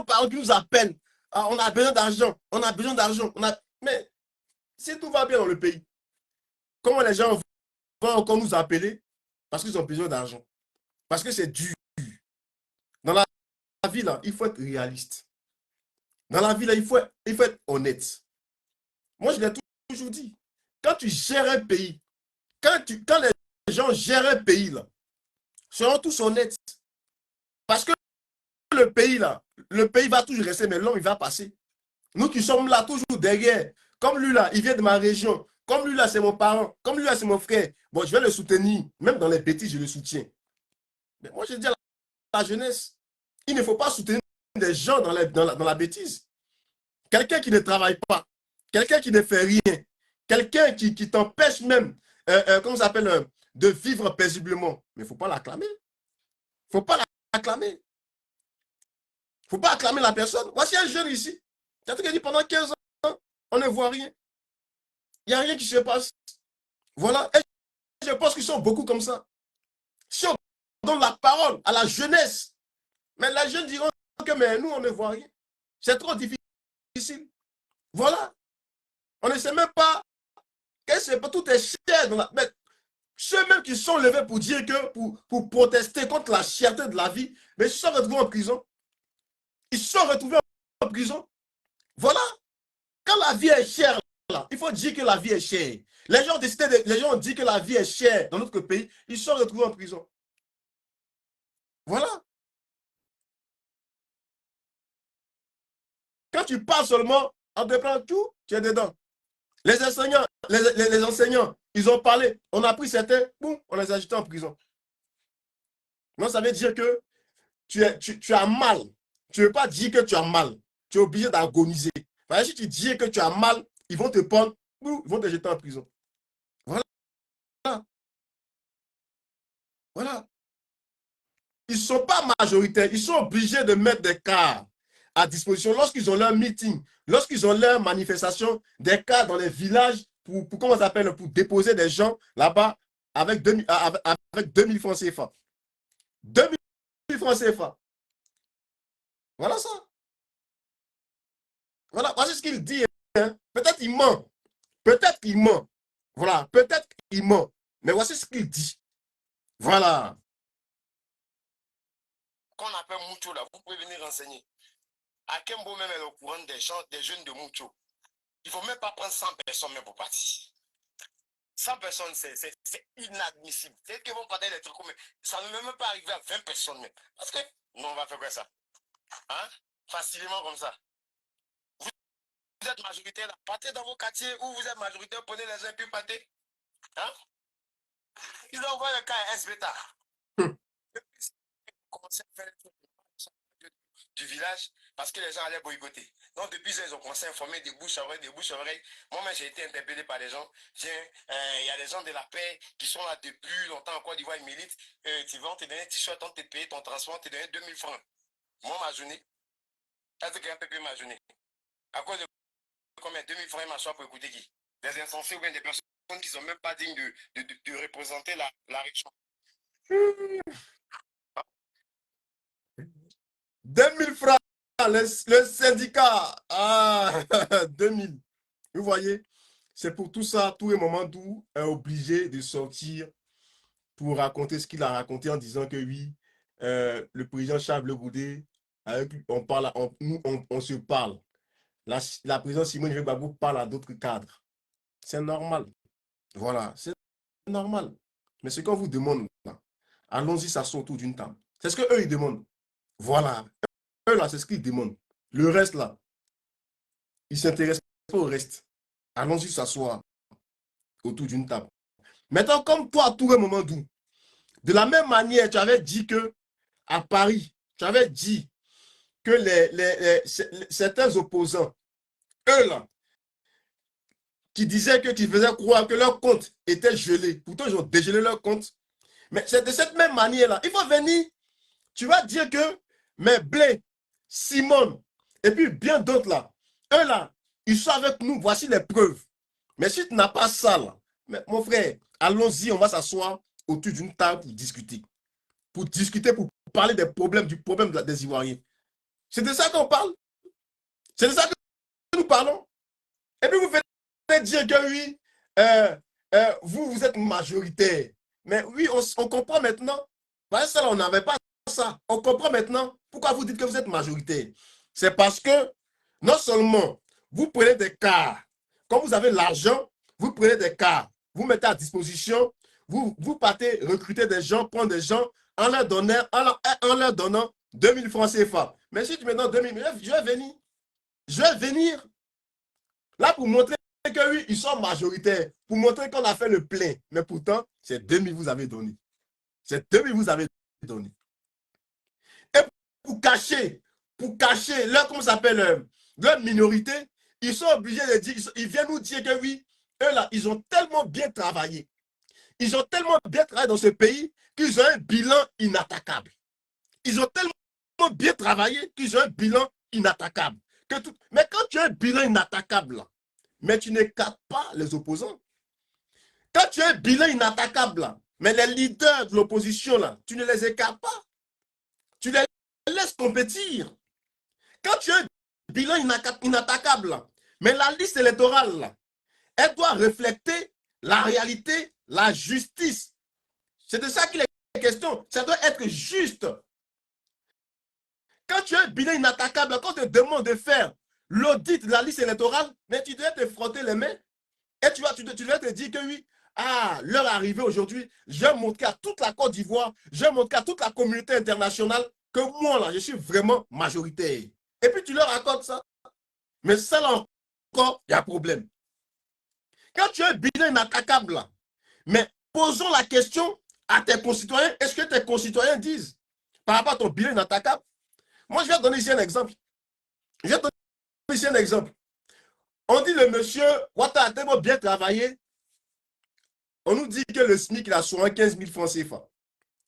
parents qui nous appellent, ah, on a besoin d'argent, on a besoin d'argent. Mais si tout va bien dans le pays, comment les gens vont encore nous appeler? Parce qu'ils ont besoin d'argent. Parce que c'est dur. Dans la vie, là, il faut être réaliste. Dans la vie, là, il faut être honnête. Moi, je l'ai toujours dit. Quand tu gères un pays, quand les gens gèrent un pays, là, seront tous honnêtes. Parce que le pays, là, le pays va toujours rester, mais l'homme, il va passer. Nous qui sommes là, toujours derrière. Comme lui, là, il vient de ma région. Comme lui, là, c'est mon parent. Comme lui, là, c'est mon frère. Bon, je vais le soutenir. Même dans les bêtises, je le soutiens. Mais moi, je dis à la jeunesse, il ne faut pas soutenir des gens dans la bêtise. Quelqu'un qui ne travaille pas, quelqu'un qui ne fait rien, quelqu'un qui t'empêche même, comment ça s'appelle, de vivre paisiblement. Mais il ne faut pas l'acclamer. Il ne faut pas l'acclamer. Il ne faut pas acclamer la personne. Voici un jeune ici. Il a dit pendant 15 ans, on ne voit rien. Il n'y a rien qui se passe. Voilà. Et je pense qu'ils sont beaucoup comme ça. Si on donne la parole à la jeunesse, mais les jeunes diront que mais nous, on ne voit rien. C'est trop difficile. Voilà. On ne sait même pas. Tout est cher. Mais ceux même qui sont levés pour dire que, pour protester contre la cherté de la vie, mais ils se sont retrouvés en prison. Ils se sont retrouvés en prison. Voilà. Quand la vie est chère, là, il faut dire que la vie est chère. Les gens ont dit que la vie est chère dans notre pays. Ils se sont retrouvés en prison. Voilà. Quand tu parles seulement, on te prend tout, tu es dedans. Les enseignants, ils ont parlé, on a pris certains, boum, on les a jetés en prison. Non, ça veut dire que tu as mal. Tu ne veux pas dire que tu as mal. Tu es obligé d'agoniser. Si tu dis que tu as mal, ils vont te prendre, boum, ils vont te jeter en prison. Voilà. Voilà. Ils ne sont pas majoritaires. Ils sont obligés de mettre des cars à disposition lorsqu'ils ont leur meeting, lorsqu'ils ont leur manifestation, des cars dans les villages pour comment on s'appelle, pour déposer des gens là-bas avec 2000 francs CFA. 2000 francs CFA. Voilà ça. Voilà, voici ce qu'il dit. Hein. Peut-être il ment. Peut-être qu'il ment. Voilà, peut-être qu'il ment. Mais voici ce qu'il dit. Voilà. Qu'on appelle Mucho là, vous pouvez venir renseigner. Akembo même est au courant des jeunes de Mucho. Il ne faut même pas prendre 100 personnes même pour partir. 100 personnes, c'est inadmissible. C'est qu'ils vont parler des trucs, mais ça ne peut même pas arriver à 20 personnes même. Parce que, non, on va faire quoi ça? Hein? Facilement comme ça. Vous êtes majoritaire, là, partez dans vos quartiers où vous êtes majoritaire, prenez les gens et puis partez. Hein? Ils envoient le cas à S-Beta. Commencé à faire les trucs du village parce que les gens allaient boycotter. Donc depuis ça, ils ont commencé à informer des bouches à oreille, des bouches à oreille. Moi-même, j'ai été interpellé par des gens. Il y a des gens de la paix qui sont là depuis longtemps en Côte d'Ivoire, ils militent. Tu vas te donner un t-shirt, on te paye ton transport, on te donne 2000 francs. Moi, ma journée, est-ce que quelqu'un peut payer ma journée? À cause de combien? 2000 francs, ma soeur pour écouter qui? Des insensés ou bien des personnes qui ne sont même pas dignes de représenter la région. 2000 francs, le syndicat. Ah, 2000. Vous voyez, c'est pour tout ça, tous les moments d'où est obligé de sortir pour raconter ce qu'il a raconté en disant que oui, le président Charles Goudé, on se parle. La présidente Simone Gbagbo parle à d'autres cadres. C'est normal. Voilà, c'est normal. Mais ce qu'on vous demande, allons-y s'asseoir autour d'une table. C'est ce qu'eux, ils demandent. Voilà. Eux, là, c'est ce qu'ils demandent. Le reste, là, ils ne s'intéressent pas au reste. Allons-y s'asseoir autour d'une table. Maintenant, comme toi, à tout le moment d'où, de la même manière, tu avais dit que à Paris, tu avais dit que certains opposants, eux là, qui disaient que tu faisais croire que leur compte était gelé. Pourtant, ils ont dégelé leur compte. Mais c'est de cette même manière-là. Il faut venir, tu vas dire que mais Blé, Simone, et puis bien d'autres là, eux là, ils sont avec nous, voici les preuves. Mais si tu n'as pas ça là, mais mon frère, allons-y, on va s'asseoir autour d'une table pour discuter. Pour discuter, pour parler du problème des Ivoiriens. C'est de ça qu'on parle. C'est de ça que nous parlons. Et puis vous venez dire que oui, vous êtes majoritaire. Mais oui, on comprend maintenant. Parce que ça, on n'avait pas ça. On comprend maintenant pourquoi vous dites que vous êtes majoritaire. C'est parce que non seulement vous prenez des cars, quand vous avez l'argent, vous prenez des cars, vous mettez à disposition, vous partez recruter des gens, prendre des gens en leur donnant 2000 francs CFA. Mais si tu me donnes 2000, je vais venir là pour montrer que oui, ils sont majoritaires, pour montrer qu'on a fait le plein. Mais pourtant, c'est 2000 vous avez donné. C'est 2000 vous avez donné. Et pour cacher leur, comment s'appelle, leur minorité, ils sont obligés de dire, ils viennent nous dire que oui, eux là, ils ont tellement bien travaillé. Ils ont tellement bien travaillé dans ce pays qu'ils ont un bilan inattaquable. Ils ont tellement bien travaillé qu'ils ont un bilan inattaquable. Mais quand tu as un bilan inattaquable, là, mais tu n'écartes pas les opposants. Quand tu as un bilan inattaquable, là, mais les leaders de l'opposition, là, tu ne les écartes pas. Tu les laisses compétir. Quand tu as un bilan inattaquable, là. Mais la liste électorale, là, elle doit refléter la réalité, la justice. C'est de ça qu'il est question. Ça doit être juste. Quand tu as un bilan inattaquable, quand on te demande de faire l'audit de la liste électorale, mais tu dois te frotter les mains et tu dois te dire que oui, ah, l'heure est arrivée aujourd'hui, je vais montrer à toute la Côte d'Ivoire, je vais montrer à toute la communauté internationale que moi, là, je suis vraiment majoritaire. Et puis tu leur accordes ça. Mais ça, là encore, il y a un problème. Quand tu as un bilan inattaquable, là, mais posons la question à tes concitoyens, est-ce que tes concitoyens disent par rapport à ton bilan inattaquable? Moi, je vais te donner ici un exemple. Je vais te donner ici un exemple. On dit le monsieur Ouattara a tellement bien travaillé. On nous dit que le SMIC a 75 000 francs CFA.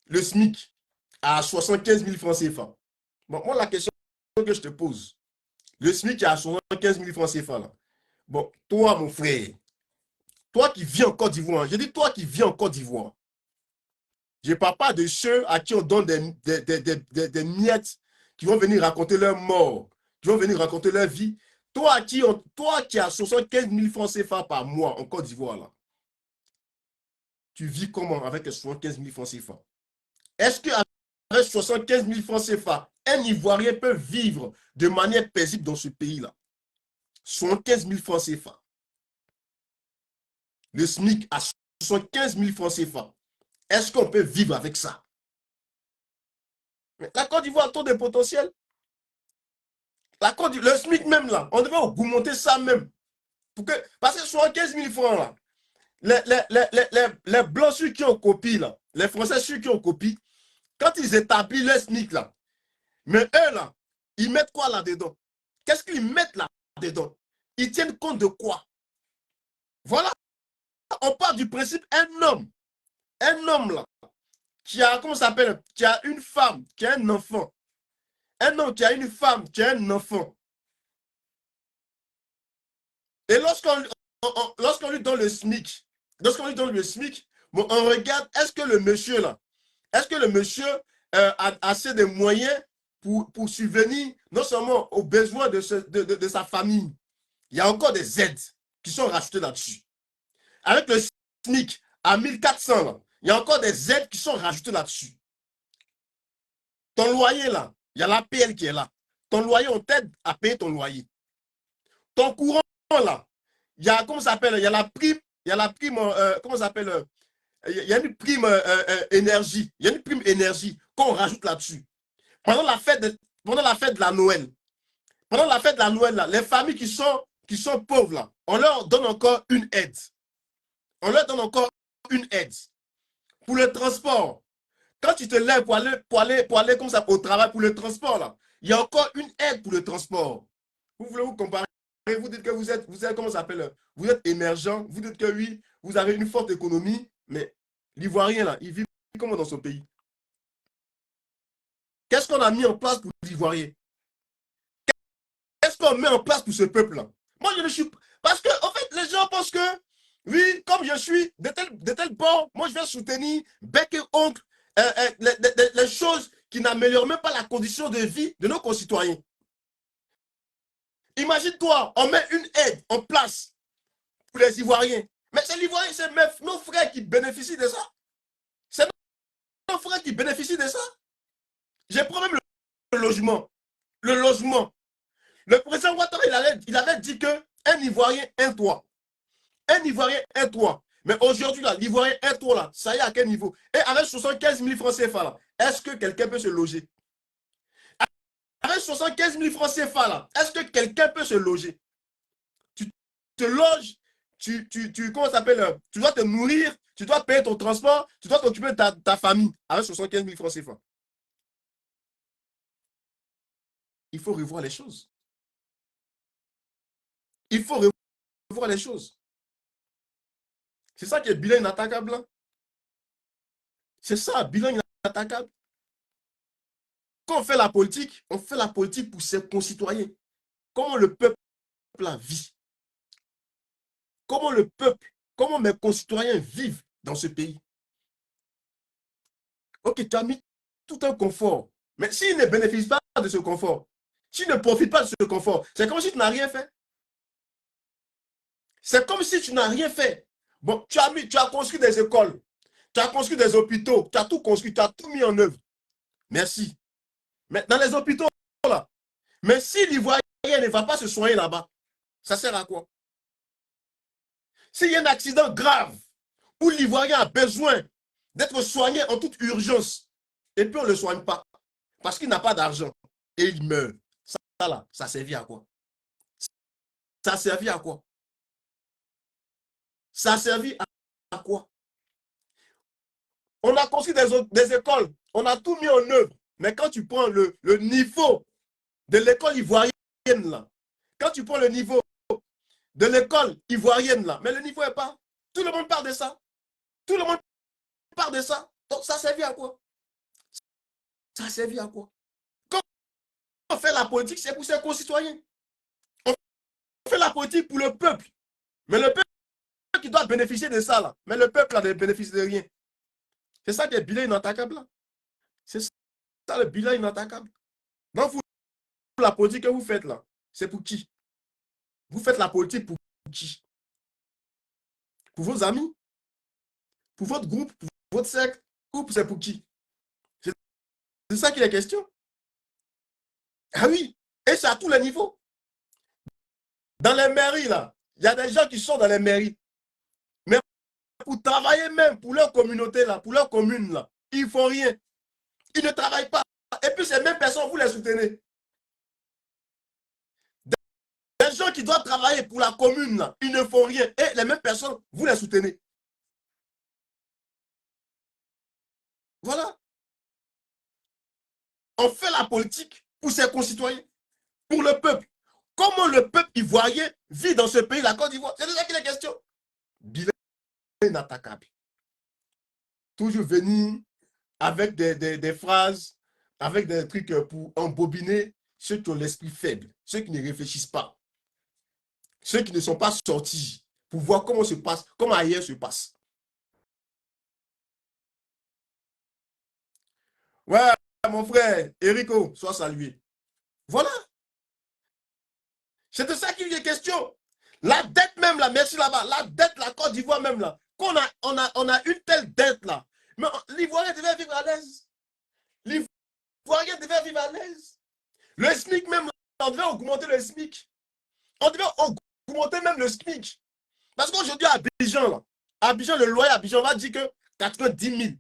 Le SMIC a 75 000 francs CFA. Bon, moi, la question que je te pose, le SMIC a 75 000 francs CFA. Là. Bon, toi, mon frère, toi qui vis en Côte d'Ivoire, je dis toi qui vis en Côte d'Ivoire, je ne parle pas de ceux à qui on donne des miettes qui vont venir raconter leur mort, qui vont venir raconter leur vie. Toi qui as 75 000 francs CFA par mois en Côte d'Ivoire, là, tu vis comment avec 75 000 francs CFA? Est-ce qu'avec 75 000 francs CFA, un Ivoirien peut vivre de manière paisible dans ce pays-là? 75 000 francs CFA. Le SMIC à 75 000 francs CFA. Est-ce qu'on peut vivre avec ça? La Côte d'Ivoire a trop de potentiel. Le SMIC même là, on devait augmenter ça même. Parce que 75 000 francs là, les blancs ceux qui ont copié là, les Français ceux qui ont copié, quand ils établissent le SMIC là, mais eux là, ils mettent quoi là-dedans? Qu'est-ce qu'ils mettent là-dedans? Ils tiennent compte de quoi? Voilà, on part du principe un homme là, qui a, comment ça s'appelle, qui a une femme, qui a un enfant. Un homme qui a une femme, qui a un enfant. Et lorsqu'on lui donne le SMIC, bon, on regarde, est-ce que le monsieur là, a assez de moyens pour subvenir non seulement aux besoins de sa famille. Il y a encore des aides qui sont rajoutées là-dessus. Avec le SMIC à 1400, là, il y a encore des aides qui sont rajoutées là-dessus. Ton loyer, là, il y a l'APL qui est là. Ton loyer, on t'aide à payer ton loyer. Ton courant, là, il y a, comment ça s'appelle, il y a la prime, comment ça s'appelle, il y a une prime énergie. Il y a une prime énergie qu'on rajoute là-dessus. Pendant la fête de la Noël, là, les familles qui sont pauvres, là, on leur donne encore une aide. On leur donne encore une aide. Pour le transport, quand tu te lèves pour aller comme ça au travail, pour le transport, là, il y a encore une aide pour le transport. Vous voulez vous comparer, vous dites que vous êtes comment ça s'appelle, vous êtes émergent, vous dites que oui, vous avez une forte économie, mais l'Ivoirien, là, il vit comment dans son pays? Qu'est-ce qu'on a mis en place pour l'Ivoirien? Qu'est-ce qu'on met en place pour ce peuple-là? Moi, je ne suis pas... Parce que, en fait, les gens pensent que, oui, comme je suis de tel bord, moi, je vais soutenir bec et ongle les choses qui n'améliorent même pas la condition de vie de nos concitoyens. Imagine-toi, on met une aide en place pour les Ivoiriens. Mais c'est l'Ivoirien, c'est nos frères qui bénéficient de ça. C'est nos frères qui bénéficient de ça. Je prends même le logement. Le logement. Le président Ouattara, il avait dit qu'un Ivoirien, un toit. Un Ivoirien, un toit. Mais aujourd'hui, l'Ivoirien, un toit, là, ça y est à quel niveau? Et avec 75 000 francs CFA, là, est-ce que quelqu'un peut se loger? Avec 75 000 francs CFA, là, est-ce que quelqu'un peut se loger? Tu te loges, comment ça s'appelle? Tu dois te nourrir, tu dois payer ton transport, tu dois t'occuper de ta famille avec 75 000 francs CFA. Il faut revoir les choses. Il faut revoir les choses. C'est ça qui est bilan inattaquable. Hein? C'est ça, bilan inattaquable. Quand on fait la politique pour ses concitoyens. Comment le peuple la vit? Comment le peuple, comment mes concitoyens vivent dans ce pays? Ok, tu as mis tout un confort. Mais s'ils ne bénéficient pas de ce confort, Tu ne profites pas de ce confort. C'est comme si tu n'as rien fait. C'est comme si tu n'as rien fait. Bon, tu as construit des écoles, tu as construit des hôpitaux, tu as tout construit, tu as tout mis en œuvre. Merci. Mais dans les hôpitaux, là, mais si l'Ivoirien ne va pas se soigner là-bas, ça sert à quoi? S'il y a un accident grave où l'Ivoirien a besoin d'être soigné en toute urgence, et puis on ne le soigne pas, parce qu'il n'a pas d'argent, et il meurt. Ça là, ça servit à quoi? Ça servit à quoi? Ça servit à quoi? On a construit des écoles, on a tout mis en œuvre, mais quand tu prends le niveau de l'école ivoirienne, là, quand tu prends le niveau de l'école ivoirienne, là, mais le niveau est pas. Tout le monde parle de ça. Tout le monde parle de ça. Donc ça servit à quoi? Ça servit à quoi? Quand on fait la politique, c'est pour ses concitoyens. On fait la politique pour le peuple. Mais le peuple qui doit bénéficier de ça, là. Mais le peuple là, ne bénéficie de rien. C'est ça qui est bilan inattaquable, là. C'est ça le bilan inattaquable. Donc, vous, la politique que vous faites, là, c'est pour qui? Vous faites la politique pour qui? Pour vos amis? Pour votre groupe? Pour votre secte? Ou c'est pour qui? C'est ça qui est la question. Ah oui, et c'est à tous les niveaux. Dans les mairies, là, il y a des gens qui sont dans les mairies. Mais pour travailler même pour leur communauté, là, pour leur commune, là, ils ne font rien. Ils ne travaillent pas. Et puis ces mêmes personnes, vous les soutenez. Des gens qui doivent travailler pour la commune, là, ils ne font rien. Et les mêmes personnes, vous les soutenez. Voilà. On fait la politique pour ses concitoyens, pour le peuple. Comment le peuple ivoirien vit dans ce pays, la Côte d'Ivoire? C'est de ça qu'il est question. Bilan inattaquable. Toujours venir avec des phrases, avec des trucs pour embobiner ceux qui ont l'esprit faible, ceux qui ne réfléchissent pas, ceux qui ne sont pas sortis pour voir comment se passe, comment ailleurs se passe. Ouais, mon frère, Erico, sois salué. Voilà. C'est de ça qu'il est question. La dette même là, merci là-bas, la dette, la Côte d'Ivoire même là, qu'on on a une telle dette là. Mais l'Ivoirien devait vivre à l'aise. L'Ivoirien devait vivre à l'aise. Le SMIC même, là, on devait augmenter le SMIC. On devait augmenter même le SMIC. Parce qu'aujourd'hui, à Abidjan, là, Abidjan, le loyer à Abidjan va dire que 90 000.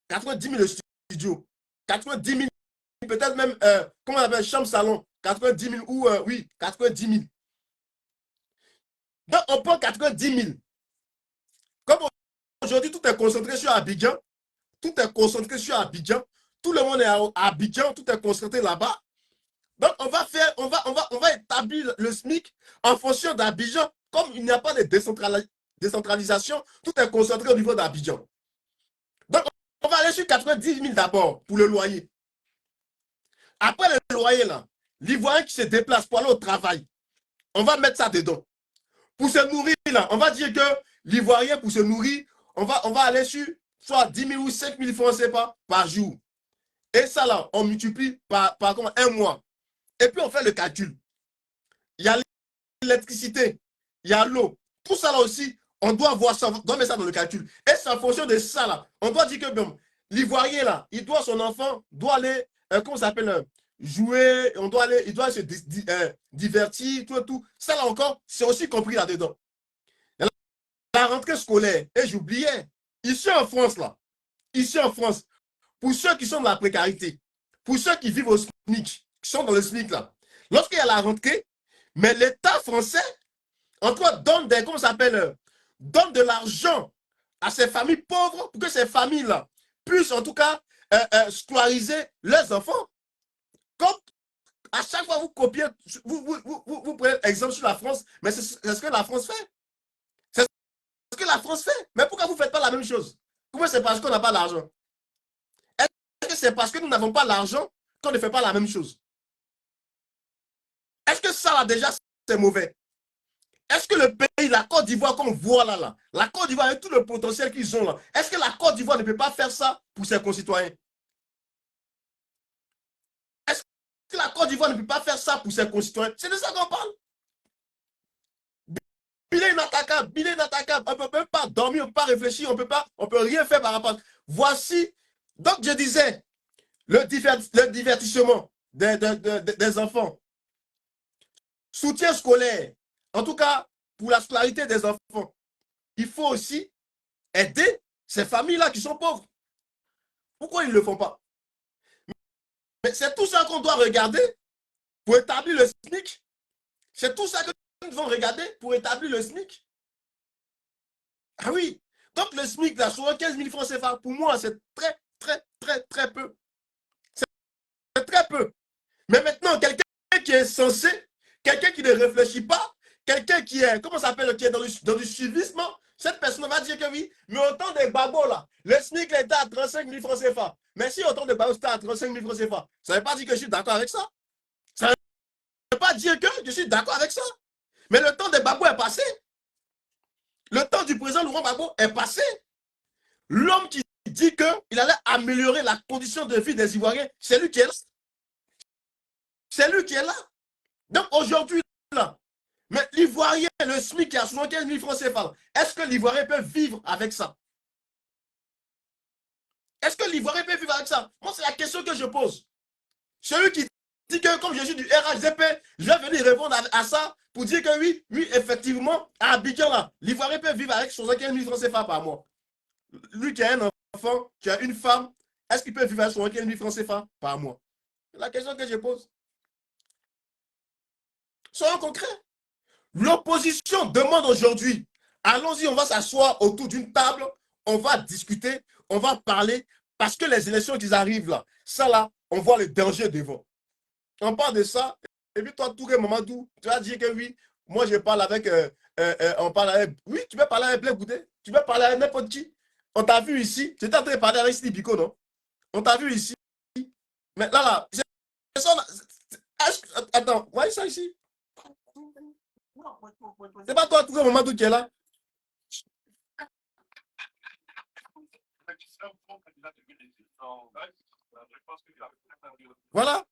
90 000 le studio. 90 000, peut-être même, comment on appelle, chambre salon. 90 000 ou, oui, 90 000. Donc, on prend 90 000. Comme aujourd'hui, tout est concentré sur Abidjan. Tout est concentré sur Abidjan. Tout le monde est à Abidjan. Tout est concentré là-bas. Donc, on va établir le SMIC en fonction d'Abidjan. Comme il n'y a pas de décentralisation, tout est concentré au niveau d'Abidjan. Donc, on va aller sur 90 000 d'abord pour le loyer. Après le loyer, là, l'Ivoirien qui se déplace pour aller au travail, on va mettre ça dedans. Pour se nourrir, là, on va dire que l'Ivoirien, pour se nourrir, on va aller sur soit 10 000 ou 5 000 francs CFA par jour. Et ça, là, on multiplie par un mois. Et puis, on fait le calcul. Il y a l'électricité, il y a l'eau. Tout ça, là aussi, on doit voir ça, on doit mettre ça dans le calcul. Et c'est en fonction de ça, là. On doit dire que bon, l'Ivoirien, là, son enfant doit aller, comment ça s'appelle, jouer, il doit se divertir, tout. Ça, là encore, c'est aussi compris là-dedans. La rentrée scolaire, et j'oubliais, ici en France, là, pour ceux qui sont dans la précarité, pour ceux qui vivent au SMIC, qui sont dans le SMIC, là, lorsqu'il y a la rentrée, mais l'État français, en tout cas, donne donne de l'argent à ces familles pauvres pour que ces familles-là puissent, en tout cas, scolariser leurs enfants. Comme à chaque fois vous copiez, vous prenez exemple sur la France, mais c'est ce que la France fait. C'est ce que la France fait. Mais pourquoi vous ne faites pas la même chose? Pourquoi c'est parce qu'on n'a pas d'argent? Est-ce que c'est parce que nous n'avons pas l'argent qu'on ne fait pas la même chose? Est-ce que ça, là, déjà, c'est mauvais? Est-ce que le pays, la Côte d'Ivoire qu'on voit là, la Côte d'Ivoire avec tout le potentiel qu'ils ont là, est-ce que la Côte d'Ivoire ne peut pas faire ça pour ses concitoyens? que la Côte d'Ivoire ne peut pas faire ça pour ses concitoyens? C'est de ça qu'on parle. Bilan inattaquable, bilan inattaquable. On ne peut même pas dormir, on ne peut pas réfléchir, on ne peut rien faire par rapport. Voici, donc je disais, le divertissement des enfants. Soutien scolaire. En tout cas, pour la scolarité des enfants. Il faut aussi aider ces familles-là qui sont pauvres. Pourquoi ils ne le font pas? Mais c'est tout ça qu'on doit regarder pour établir le SMIC. C'est tout ça que nous devons regarder pour établir le SMIC. Ah oui. Donc le SMIC, là, 75 000 francs CFA, pour moi, c'est très peu. C'est très peu. Mais maintenant, quelqu'un qui est censé, quelqu'un qui ne réfléchit pas, quelqu'un qui est, comment ça s'appelle, qui est dans du suivisme, cette personne va dire que oui, mais autant de babos là, le SMIC était à 35 000 francs CFA. Mais si autant de babos étaient à 35 000 francs CFA, ça ne veut pas dire que je suis d'accord avec ça. Ça ne veut pas dire que je suis d'accord avec ça. Mais le temps des babos est passé. Le temps du président Laurent Gbagbo est passé. L'homme qui dit qu'il allait améliorer la condition de vie des Ivoiriens, c'est lui qui est là. C'est lui qui est là. Donc aujourd'hui, là, mais l'Ivoirien, le SMIC qui a 75 000 francs CFA, est-ce que l'Ivoirien peut vivre avec ça? Est-ce que l'Ivoirien peut vivre avec ça? Moi, c'est la question que je pose. Celui qui dit que comme je suis du RHDP, je vais venir répondre à ça pour dire que oui, effectivement, à Abidjan, là, l'Ivoirien peut vivre avec 75 000 francs CFA par mois. Lui qui a un enfant, qui a une femme, est-ce qu'il peut vivre avec 75 000 francs CFA par mois? C'est la question que je pose. Soyons concrets. L'opposition demande aujourd'hui, allons-y, on va s'asseoir autour d'une table, on va discuter, on va parler, parce que les élections qui arrivent là, ça là, on voit le danger devant. On parle de ça, et puis toi, Touré Mamadou, tu vas dire que oui, moi je parle avec, on parle avec, oui, tu peux parler avec Blé Goudé, tu peux parler avec n'importe qui. On t'a vu ici, j'étais en train de parler avec Sidi Biko, non? On t'a vu ici, mais là, attends, voyez ça ici? C'est pas toi, Touré Mamadou qui est là? Voilà.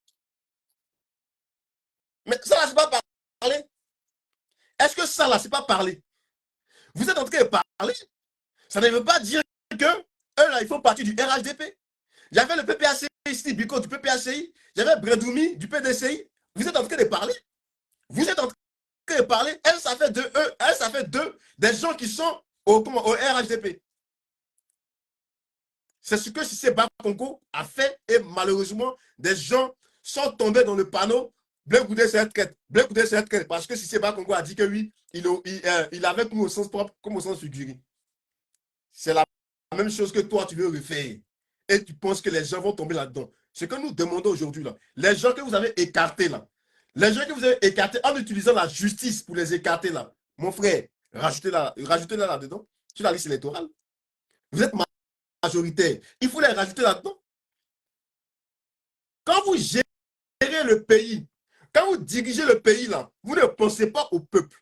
Mais ça là, c'est pas parler. Est-ce que ça là, c'est pas parler? Vous êtes en train de parler. Ça ne veut pas dire que eux là, ils font partie du RHDP. J'avais le PPACI ici, Biko du PPACI. J'avais Bredoumi du PDCI. Vous êtes en train de parler. Vous êtes en train de parler. Elle, ça fait deux des gens qui sont au RHDP. C'est ce que Cissé Bakongo a fait et malheureusement, des gens sont tombés dans le panneau. Blé Goudé, c'est traite. Blé Goudé, c'est traite. Parce que Cissé Bakongo a dit que oui, il avait comme au sens propre, comme au sens figuré. C'est la même chose que toi, tu veux refaire. Et tu penses que les gens vont tomber là-dedans. Ce que nous demandons aujourd'hui, là, les gens que vous avez écartés, là, les gens que vous avez écartés en utilisant la justice pour les écarter, là, mon frère, rajoutez-la là-dedans, sur la liste électorale. Vous êtes majoritaire. Il faut les rajouter là-dedans. Quand vous gérez le pays, quand vous dirigez le pays, là, vous ne pensez pas au peuple.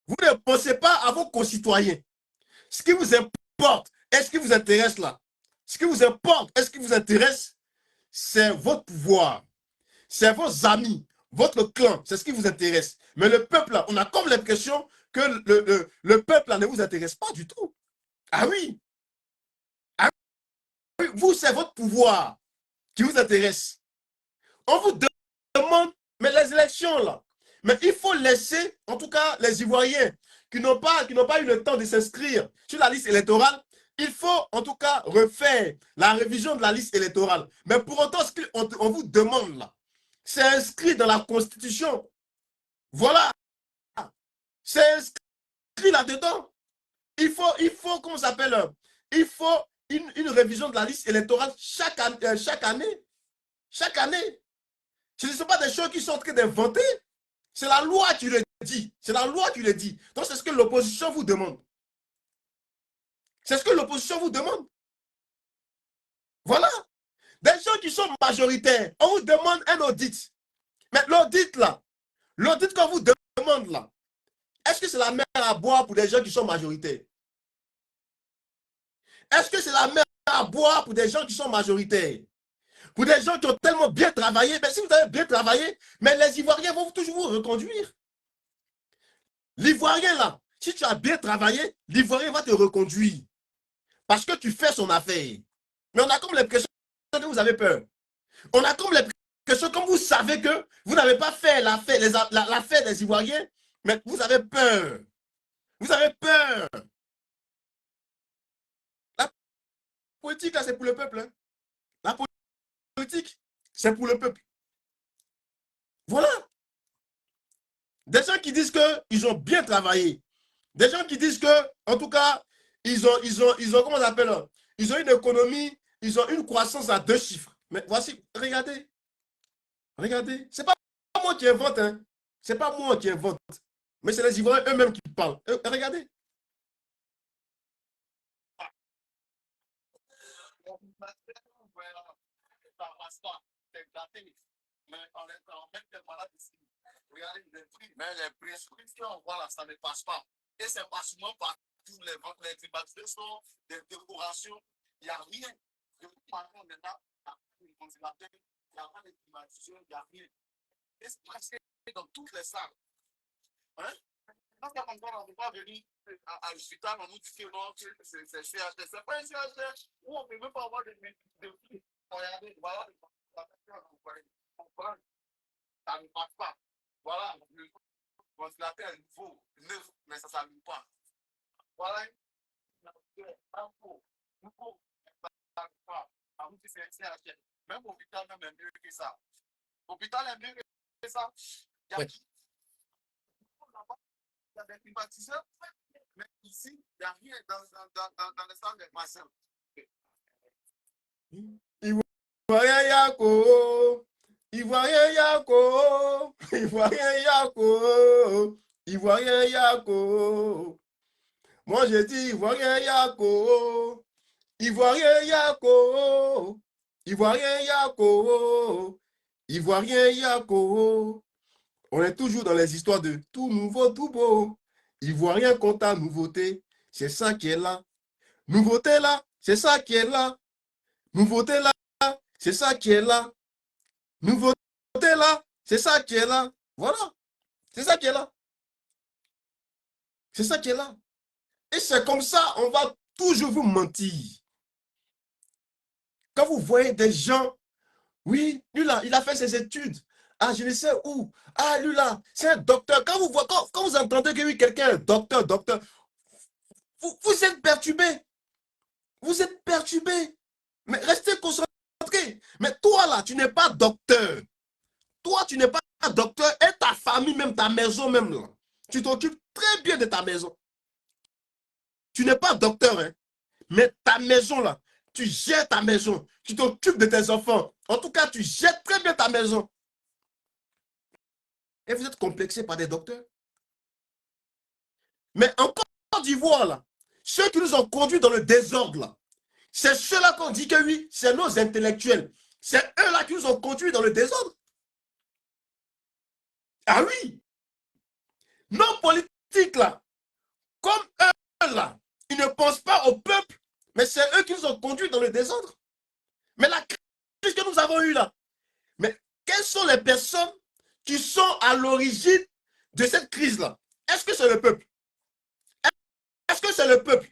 Vous ne pensez pas à vos concitoyens. Ce qui vous importe, est-ce qui vous intéresse là? Ce qui vous importe, est-ce qui vous intéresse? C'est votre pouvoir. C'est vos amis, votre clan. C'est ce qui vous intéresse. Mais le peuple là, on a comme l'impression que le peuple là ne vous intéresse pas du tout. Ah oui. Ah oui. Vous, c'est votre pouvoir qui vous intéresse. On vous demande, mais les élections là, mais il faut laisser, en tout cas, les Ivoiriens qui n'ont pas eu le temps de s'inscrire sur la liste électorale, il faut en tout cas refaire la révision de la liste électorale. Mais pour autant, ce qu'on vous demande là, c'est inscrit dans la Constitution. Voilà. C'est inscrit là-dedans. Il faut, comment ça s'appelle, il faut une révision de la liste électorale chaque année. Chaque année. Ce ne sont pas des choses qui sont en train d'inventer. C'est la loi qui le dit. C'est la loi qui le dit. Donc, c'est ce que l'opposition vous demande. C'est ce que l'opposition vous demande. Voilà. Des gens qui sont majoritaires, on vous demande un audit. Mais l'audit là, l'audit qu'on vous demande là, est-ce que c'est la mer à boire pour des gens qui sont majoritaires? Est-ce que c'est la mer à boire pour des gens qui sont majoritaires? Pour des gens qui ont tellement bien travaillé, mais si vous avez bien travaillé, mais les Ivoiriens vont toujours vous reconduire. L'Ivoirien, là, si tu as bien travaillé, l'Ivoirien va te reconduire. Parce que tu fais son affaire. Mais on a comme l'impression que vous avez peur. On a comme l'impression, comme vous savez que vous n'avez pas fait l'affaire des Ivoiriens, mais vous avez peur. Vous avez peur. La politique, là, c'est pour le peuple. Hein. La politique, c'est pour le peuple. Voilà. Des gens qui disent qu'ils ont bien travaillé. Des gens qui disent que, en tout cas, ils ont comment on appelle, ils ont une économie, ils ont une croissance à 2 chiffres. Mais voici, regardez. Regardez. C'est pas moi qui invente, hein. C'est pas moi qui invente. Mais c'est les Ivoiriens eux-mêmes qui parlent. Regardez. Mais les prix, si on voit là, ça ne passe pas. Et c'est pratiquement par tous les privatisations, des décorations, il n'y a rien. De toute manière, maintenant, il n'y a pas de privatisation, il n'y a rien. Et c'est presque dans toutes les salles. Hein? Parce qu'on ne peut pas venir à l'hôpital, on nous dit que non, c'est CHD. C'est pas un CHD où on ne peut même pas avoir de prix. Regardez, voilà, ça ne passe pas. Voilà, le ventilateur est nouveau, neuf, mais ça ne s'allume pas. Voilà, nouveau, ça ne pas. Même l'hôpital même est mieux que ça. L'hôpital est mieux que ça. Il y a des privatiseurs, mais ici, il n'y a rien dans les salles de maçons. Ivoirien Yako, Ivoirien Yako, Ivoirien Yako, Ivoirien Yako. Moi je dis Ivoirien Yako, Ivoirien Yako, Ivoirien Yako, Ivoirien Yako. On est toujours dans les histoires de tout nouveau, tout beau. Ivoirien compte à nouveauté, c'est ça qui est là. Nouveauté là, c'est ça qui est là. Nouveauté là, c'est ça qui est là. Nouveauté là, c'est ça qui est là. Voilà. C'est ça qui est là. C'est ça qui est là. Et c'est comme ça, on va toujours vous mentir. Quand vous voyez des gens, oui, lui là, il a fait ses études. Ah, je ne sais où. Ah, lui là, c'est un docteur. Quand vous entendez que oui, quelqu'un est docteur, vous êtes perturbé. Vous êtes perturbé. Mais restez concentré. Mais toi là, tu n'es pas docteur. Toi, tu n'es pas docteur et ta famille, même ta maison, même là. Tu t'occupes très bien de ta maison. Tu n'es pas docteur, hein. Mais ta maison là, tu gères ta maison. Tu t'occupes de tes enfants. En tout cas, tu gères très bien ta maison. Et vous êtes complexé par des docteurs. Mais en Côte d'Ivoire, là, ceux qui nous ont conduits dans le désordre, là, c'est ceux-là qu'on dit que oui, c'est nos intellectuels. C'est eux-là qui nous ont conduits dans le désordre. Ah oui. Nos politiques, là, comme eux, là, ils ne pensent pas au peuple, mais c'est eux qui nous ont conduits dans le désordre. Mais la crise que nous avons eue, là, mais quelles sont les personnes qui sont à l'origine de cette crise-là? Est-ce que c'est le peuple? Est-ce que c'est le peuple?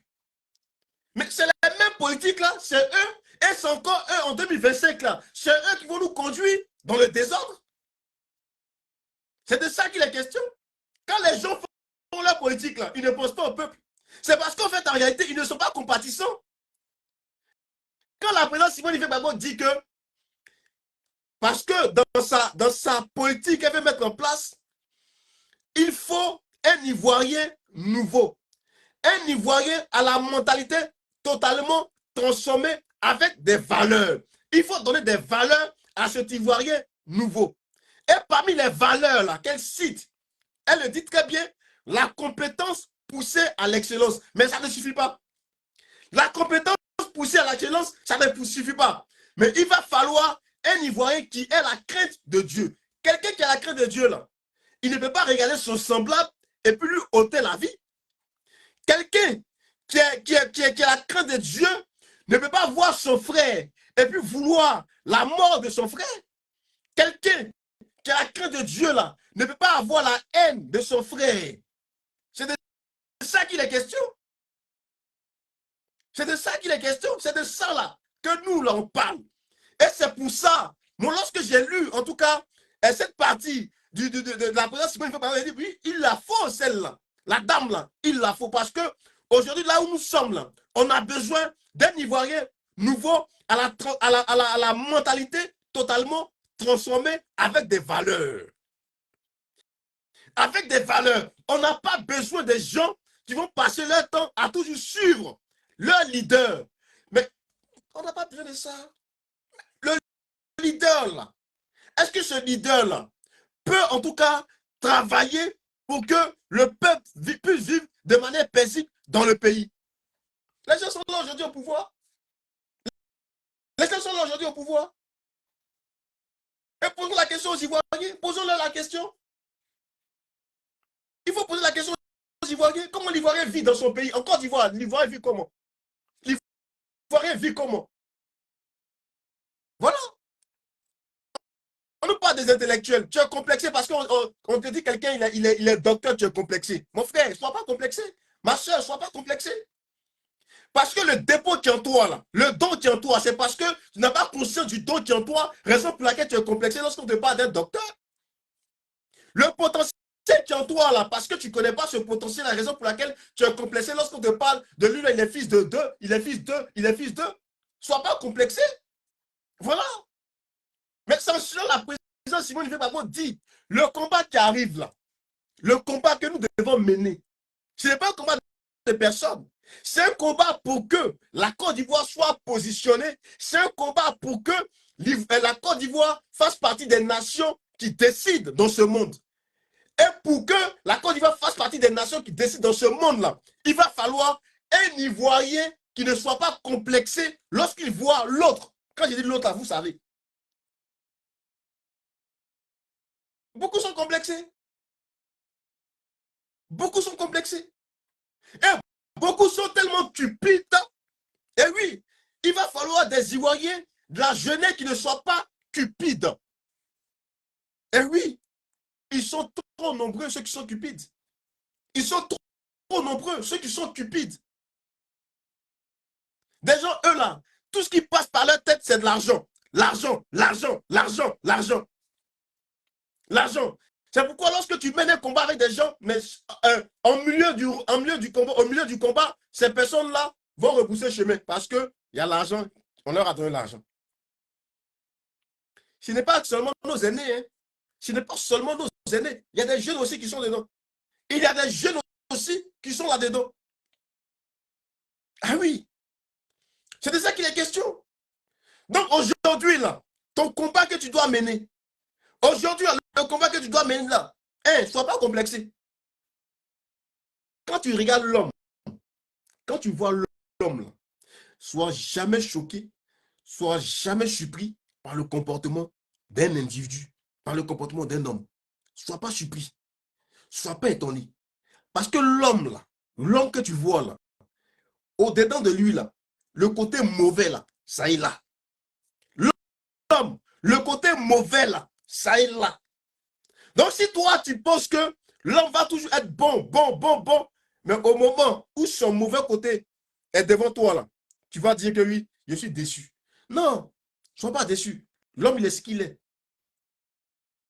Mais c'est les mêmes politiques là, c'est eux, et c'est encore eux en 2025 là, c'est eux qui vont nous conduire dans le désordre. C'est de ça qu'il est question. Quand les gens font leur politique là, ils ne pensent pas au peuple. C'est parce qu'en fait, en réalité, ils ne sont pas compatissants. Quand la présidente Simone Veil dit que, parce que dans sa politique qu'elle veut mettre en place, il faut un Ivoirien nouveau. Un Ivoirien à la mentalité totalement transformée avec des valeurs. Il faut donner des valeurs à cet Ivoirien nouveau. Et parmi les valeurs là qu'elle cite, elle le dit très bien, la compétence poussée à l'excellence. Mais ça ne suffit pas. La compétence poussée à l'excellence, ça ne suffit pas. Mais il va falloir un Ivoirien qui ait la crainte de Dieu. Quelqu'un qui a la crainte de Dieu là, il ne peut pas regarder son semblable et puis lui ôter la vie. Quelqu'un qui a la crainte de Dieu ne peut pas voir son frère et puis vouloir la mort de son frère. Quelqu'un qui a la crainte de Dieu là ne peut pas avoir la haine de son frère. C'est de ça qu'il est question. C'est de ça qu'il est question. C'est de ça là que nous là on parle. Et c'est pour ça, moi lorsque j'ai lu en tout cas cette partie de la présidence Simone Veil, il dit oui, il la faut celle-là. La dame là, il la faut parce que aujourd'hui là où nous sommes là, on a besoin d'un Ivoirien nouveau à la mentalité totalement transformée avec des valeurs. Avec des valeurs. On n'a pas besoin des gens qui vont passer leur temps à toujours suivre leur leader. Mais on n'a pas besoin de ça. Le leader là, est-ce que ce leader là peut en tout cas travailler pour que le peuple puisse vivre de manière paisible dans le pays? Les gens sont là aujourd'hui au pouvoir. Les gens sont là aujourd'hui au pouvoir. Et posons la question aux Ivoiriens. Posons-leur la question. Il faut poser la question aux Ivoiriens. Comment l'Ivoirien vit dans son pays? En Côte d'Ivoire, l'Ivoirien vit comment? L'Ivoirien vit comment? Voilà. On ne parle pas des intellectuels. Tu es complexé parce qu'on te dit quelqu'un, il est docteur, tu es complexé. Mon frère, ne sois pas complexé. Ma soeur, ne sois pas complexé. Parce que le dépôt qui est en toi, là, le don qui est en toi, c'est parce que tu n'as pas conscience du don qui est en toi, raison pour laquelle tu es complexé lorsqu'on te parle d'être docteur. Le potentiel qui est en toi, là, parce que tu ne connais pas ce potentiel, la raison pour laquelle tu es complexé lorsqu'on te parle de lui, là, il est fils de deux, il est fils d'eux, il est fils d'eux. Sois pas complexé. Voilà. Mais sans la présidente Simone Veil dit, le combat qui arrive là, le combat que nous devons mener, ce n'est pas un combat de personne. C'est un combat pour que la Côte d'Ivoire soit positionnée. C'est un combat pour que la Côte d'Ivoire fasse partie des nations qui décident dans ce monde. Et pour que la Côte d'Ivoire fasse partie des nations qui décident dans ce monde-là, il va falloir un Ivoirien qui ne soit pas complexé lorsqu'il voit l'autre. Quand je dis l'autre, vous savez. Beaucoup sont complexés. Beaucoup sont complexés. Et beaucoup sont tellement stupides. Et oui, il va falloir des Ivoiriens de la jeunesse qui ne soient pas stupides. Et oui, ils sont trop nombreux ceux qui sont stupides. Ils sont trop nombreux ceux qui sont stupides. Des gens, eux là, tout ce qui passe par leur tête, c'est de l'argent. L'argent, l'argent, l'argent, l'argent. L'argent. C'est pourquoi lorsque tu mènes un combat avec des gens, mais au milieu du combat, ces personnes-là vont repousser le chemin parce qu'il y a l'argent, on leur a donné l'argent. Ce n'est pas seulement nos aînés, hein. Ce n'est pas seulement nos aînés. Il y a des jeunes aussi qui sont dedans. Il y a des jeunes aussi qui sont là-dedans. Ah oui. C'est de ça qu'il est question. Donc aujourd'hui, là, ton combat que tu dois mener, aujourd'hui, le combat que tu dois mener là, ne sois pas complexé. Quand tu regardes l'homme, quand tu vois l'homme là, sois jamais choqué, sois jamais surpris par le comportement d'un individu, par le comportement d'un homme. Sois pas surpris, sois pas étonné. Parce que l'homme là, l'homme que tu vois là, au-dedans de lui là, le côté mauvais là, ça est là. L'homme, le côté mauvais là, ça est là. Donc si toi tu penses que l'homme va toujours être bon, mais au moment où son mauvais côté est devant toi là, tu vas dire que oui, je suis déçu. Non, ne sois pas déçu. L'homme, il est ce qu'il est.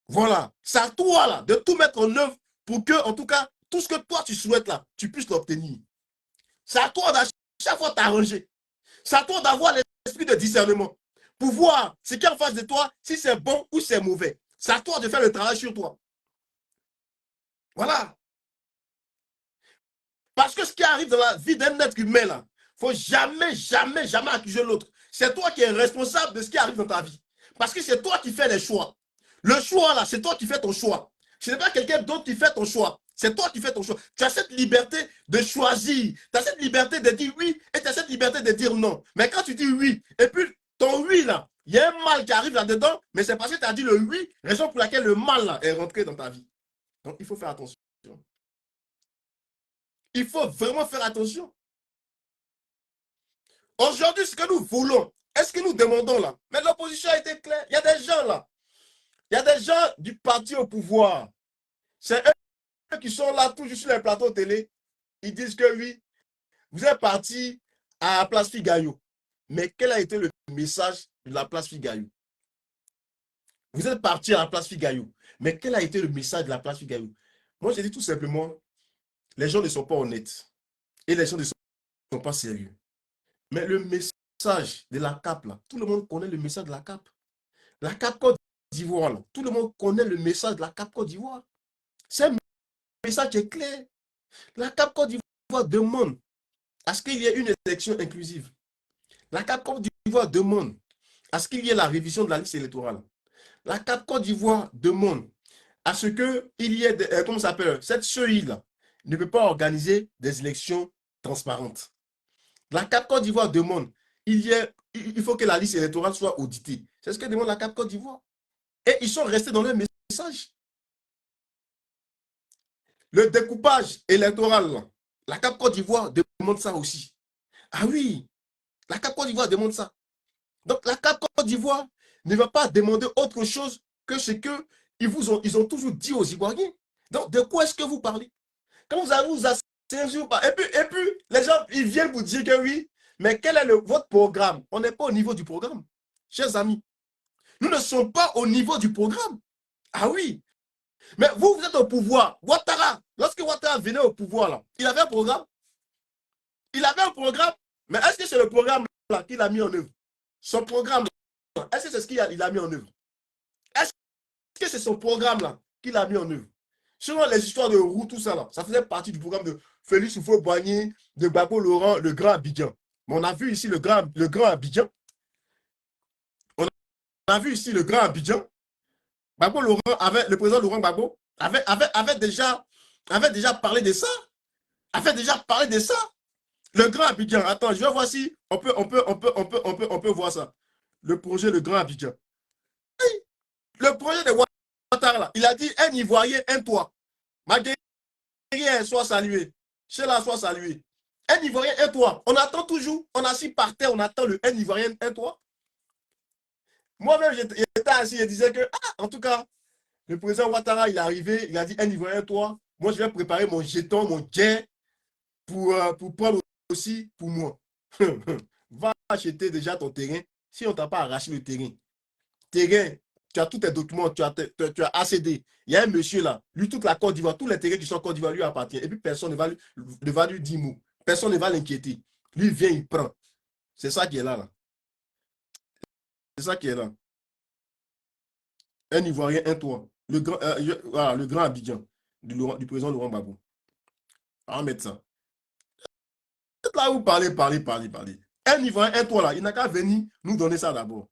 Voilà. C'est à toi là de tout mettre en œuvre pour que, en tout cas, tout ce que toi tu souhaites là, tu puisses l'obtenir. C'est à toi d'à chaque fois t'arranger. C'est à toi d'avoir l'esprit de discernement pour voir ce qui est en face de toi, si c'est bon ou c'est mauvais. C'est à toi de faire le travail sur toi. Voilà. Parce que ce qui arrive dans la vie d'un être humain, là, il ne faut jamais, jamais, jamais accuser l'autre. C'est toi qui es responsable de ce qui arrive dans ta vie. Parce que c'est toi qui fais les choix. Le choix, là, c'est toi qui fais ton choix. Ce n'est pas quelqu'un d'autre qui fait ton choix. C'est toi qui fais ton choix. Tu as cette liberté de choisir. Tu as cette liberté de dire oui et tu as cette liberté de dire non. Mais quand tu dis oui, et puis ton oui, là, il y a un mal qui arrive là-dedans, mais c'est parce que tu as dit le oui, raison pour laquelle le mal là, est rentré dans ta vie. Donc, il faut faire attention. Il faut vraiment faire attention. Aujourd'hui, ce que nous voulons, Est-ce que nous demandons là? Mais l'opposition a été claire. Il y a des gens là. Il y a des gens du parti au pouvoir. C'est eux qui sont là, toujours sur les plateaux télé. Ils disent que oui, vous êtes parti à la place Figaro. Mais quel a été le message de la place Figaro? Vous êtes parti à la place Figaro. Mais quel a été le message de la place Figaro? Moi, je dis tout simplement, les gens ne sont pas honnêtes. Et les gens ne sont pas sérieux. Mais le message de la CAP, là, tout le monde connaît le message de la CAP. La CAP Côte d'Ivoire, là, tout le monde connaît le message de la CAP Côte d'Ivoire. C'est un message qui est clair. La CAP Côte d'Ivoire demande à ce qu'il y ait une élection inclusive. La CAP Côte d'Ivoire demande à ce qu'il y ait la révision de la liste électorale. La CAP Côte d'Ivoire demande à ce qu'il y ait, comment ça s'appelle, cette CEI-là ne peut pas organiser des élections transparentes. La CAP Côte d'Ivoire demande, il faut que la liste électorale soit auditée. C'est ce que demande la CAP Côte d'Ivoire. Et ils sont restés dans leur message. Le découpage électoral, la CAP Côte d'Ivoire demande ça aussi. Ah oui, la CAP Côte d'Ivoire demande ça. Donc la CAP Côte d'Ivoire ne va pas demander autre chose que ce qu'ils ils ont toujours dit aux Ivoiriens. Donc de quoi est-ce que vous parlez? Quand vous allez vous asseoir, et puis les gens, ils viennent vous dire que oui, mais quel est votre programme? On n'est pas au niveau du programme, chers amis. Nous ne sommes pas au niveau du programme. Ah oui, mais vous êtes au pouvoir. Ouattara, lorsque Ouattara venait au pouvoir, là, il avait un programme. Il avait un programme, mais est-ce que c'est le programme là qu'il a mis en œuvre? Son programme, est-ce que c'est ce qu'il a mis en œuvre? Est-ce que c'est son programme là qu'il a mis en œuvre? Selon les histoires de roue, tout ça là, ça faisait partie du programme de Félix Houphouët-Boigny, de Gbagbo Laurent, le grand Abidjan. Mais on a vu ici le grand Abidjan. On a vu ici le grand Abidjan. Gbagbo Laurent le président Laurent Gbagbo avait déjà parlé de ça. Avait déjà parlé de ça. Le grand Abidjan. Attends, je vais voir si on peut voir ça. Le projet Le Grand Abidjan. Le projet de Ouattara, là, il a dit un Ivoirien, un toit. Ma guerrière soit saluée. Cela soit salué. Un Ivoirien, un toit. On attend toujours. On est assis par terre, on attend le un Ivoirien, un toit. Moi-même, j'étais assis et disais que, en tout cas, le président Ouattara, il est arrivé, il a dit un Ivoirien, un toit. Moi, je vais préparer mon jeton, mon jet pour prendre aussi pour moi. Va acheter déjà ton terrain si on ne t'a pas arraché le terrain. Terrain, tu as tous tes documents, tu as ACD. Il y a un monsieur là, lui, toute la Côte d'Ivoire, tous les terrains qui sont en Côte d'Ivoire lui appartiennent. Et puis personne ne va lui dire mot. Personne ne va l'inquiéter. Lui, il vient, il prend. C'est ça qui est là. C'est ça qui est là. Un Ivoirien, un toit. Voilà, le grand Abidjan du président Laurent Gbagbo. On va mettre ça. Là où parlez. Un Ivoirien, un toit là, il n'a qu'à venir nous donner ça d'abord.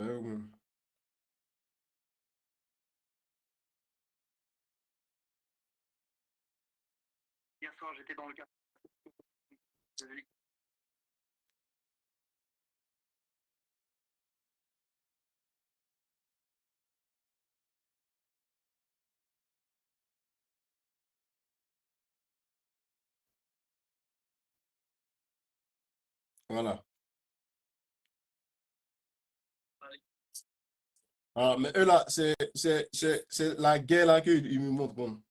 Euh, Hier soir, j'étais dans le cas. Voilà. Ah, mais eux là, c'est la guerre là qu'ils me montrent. Bon.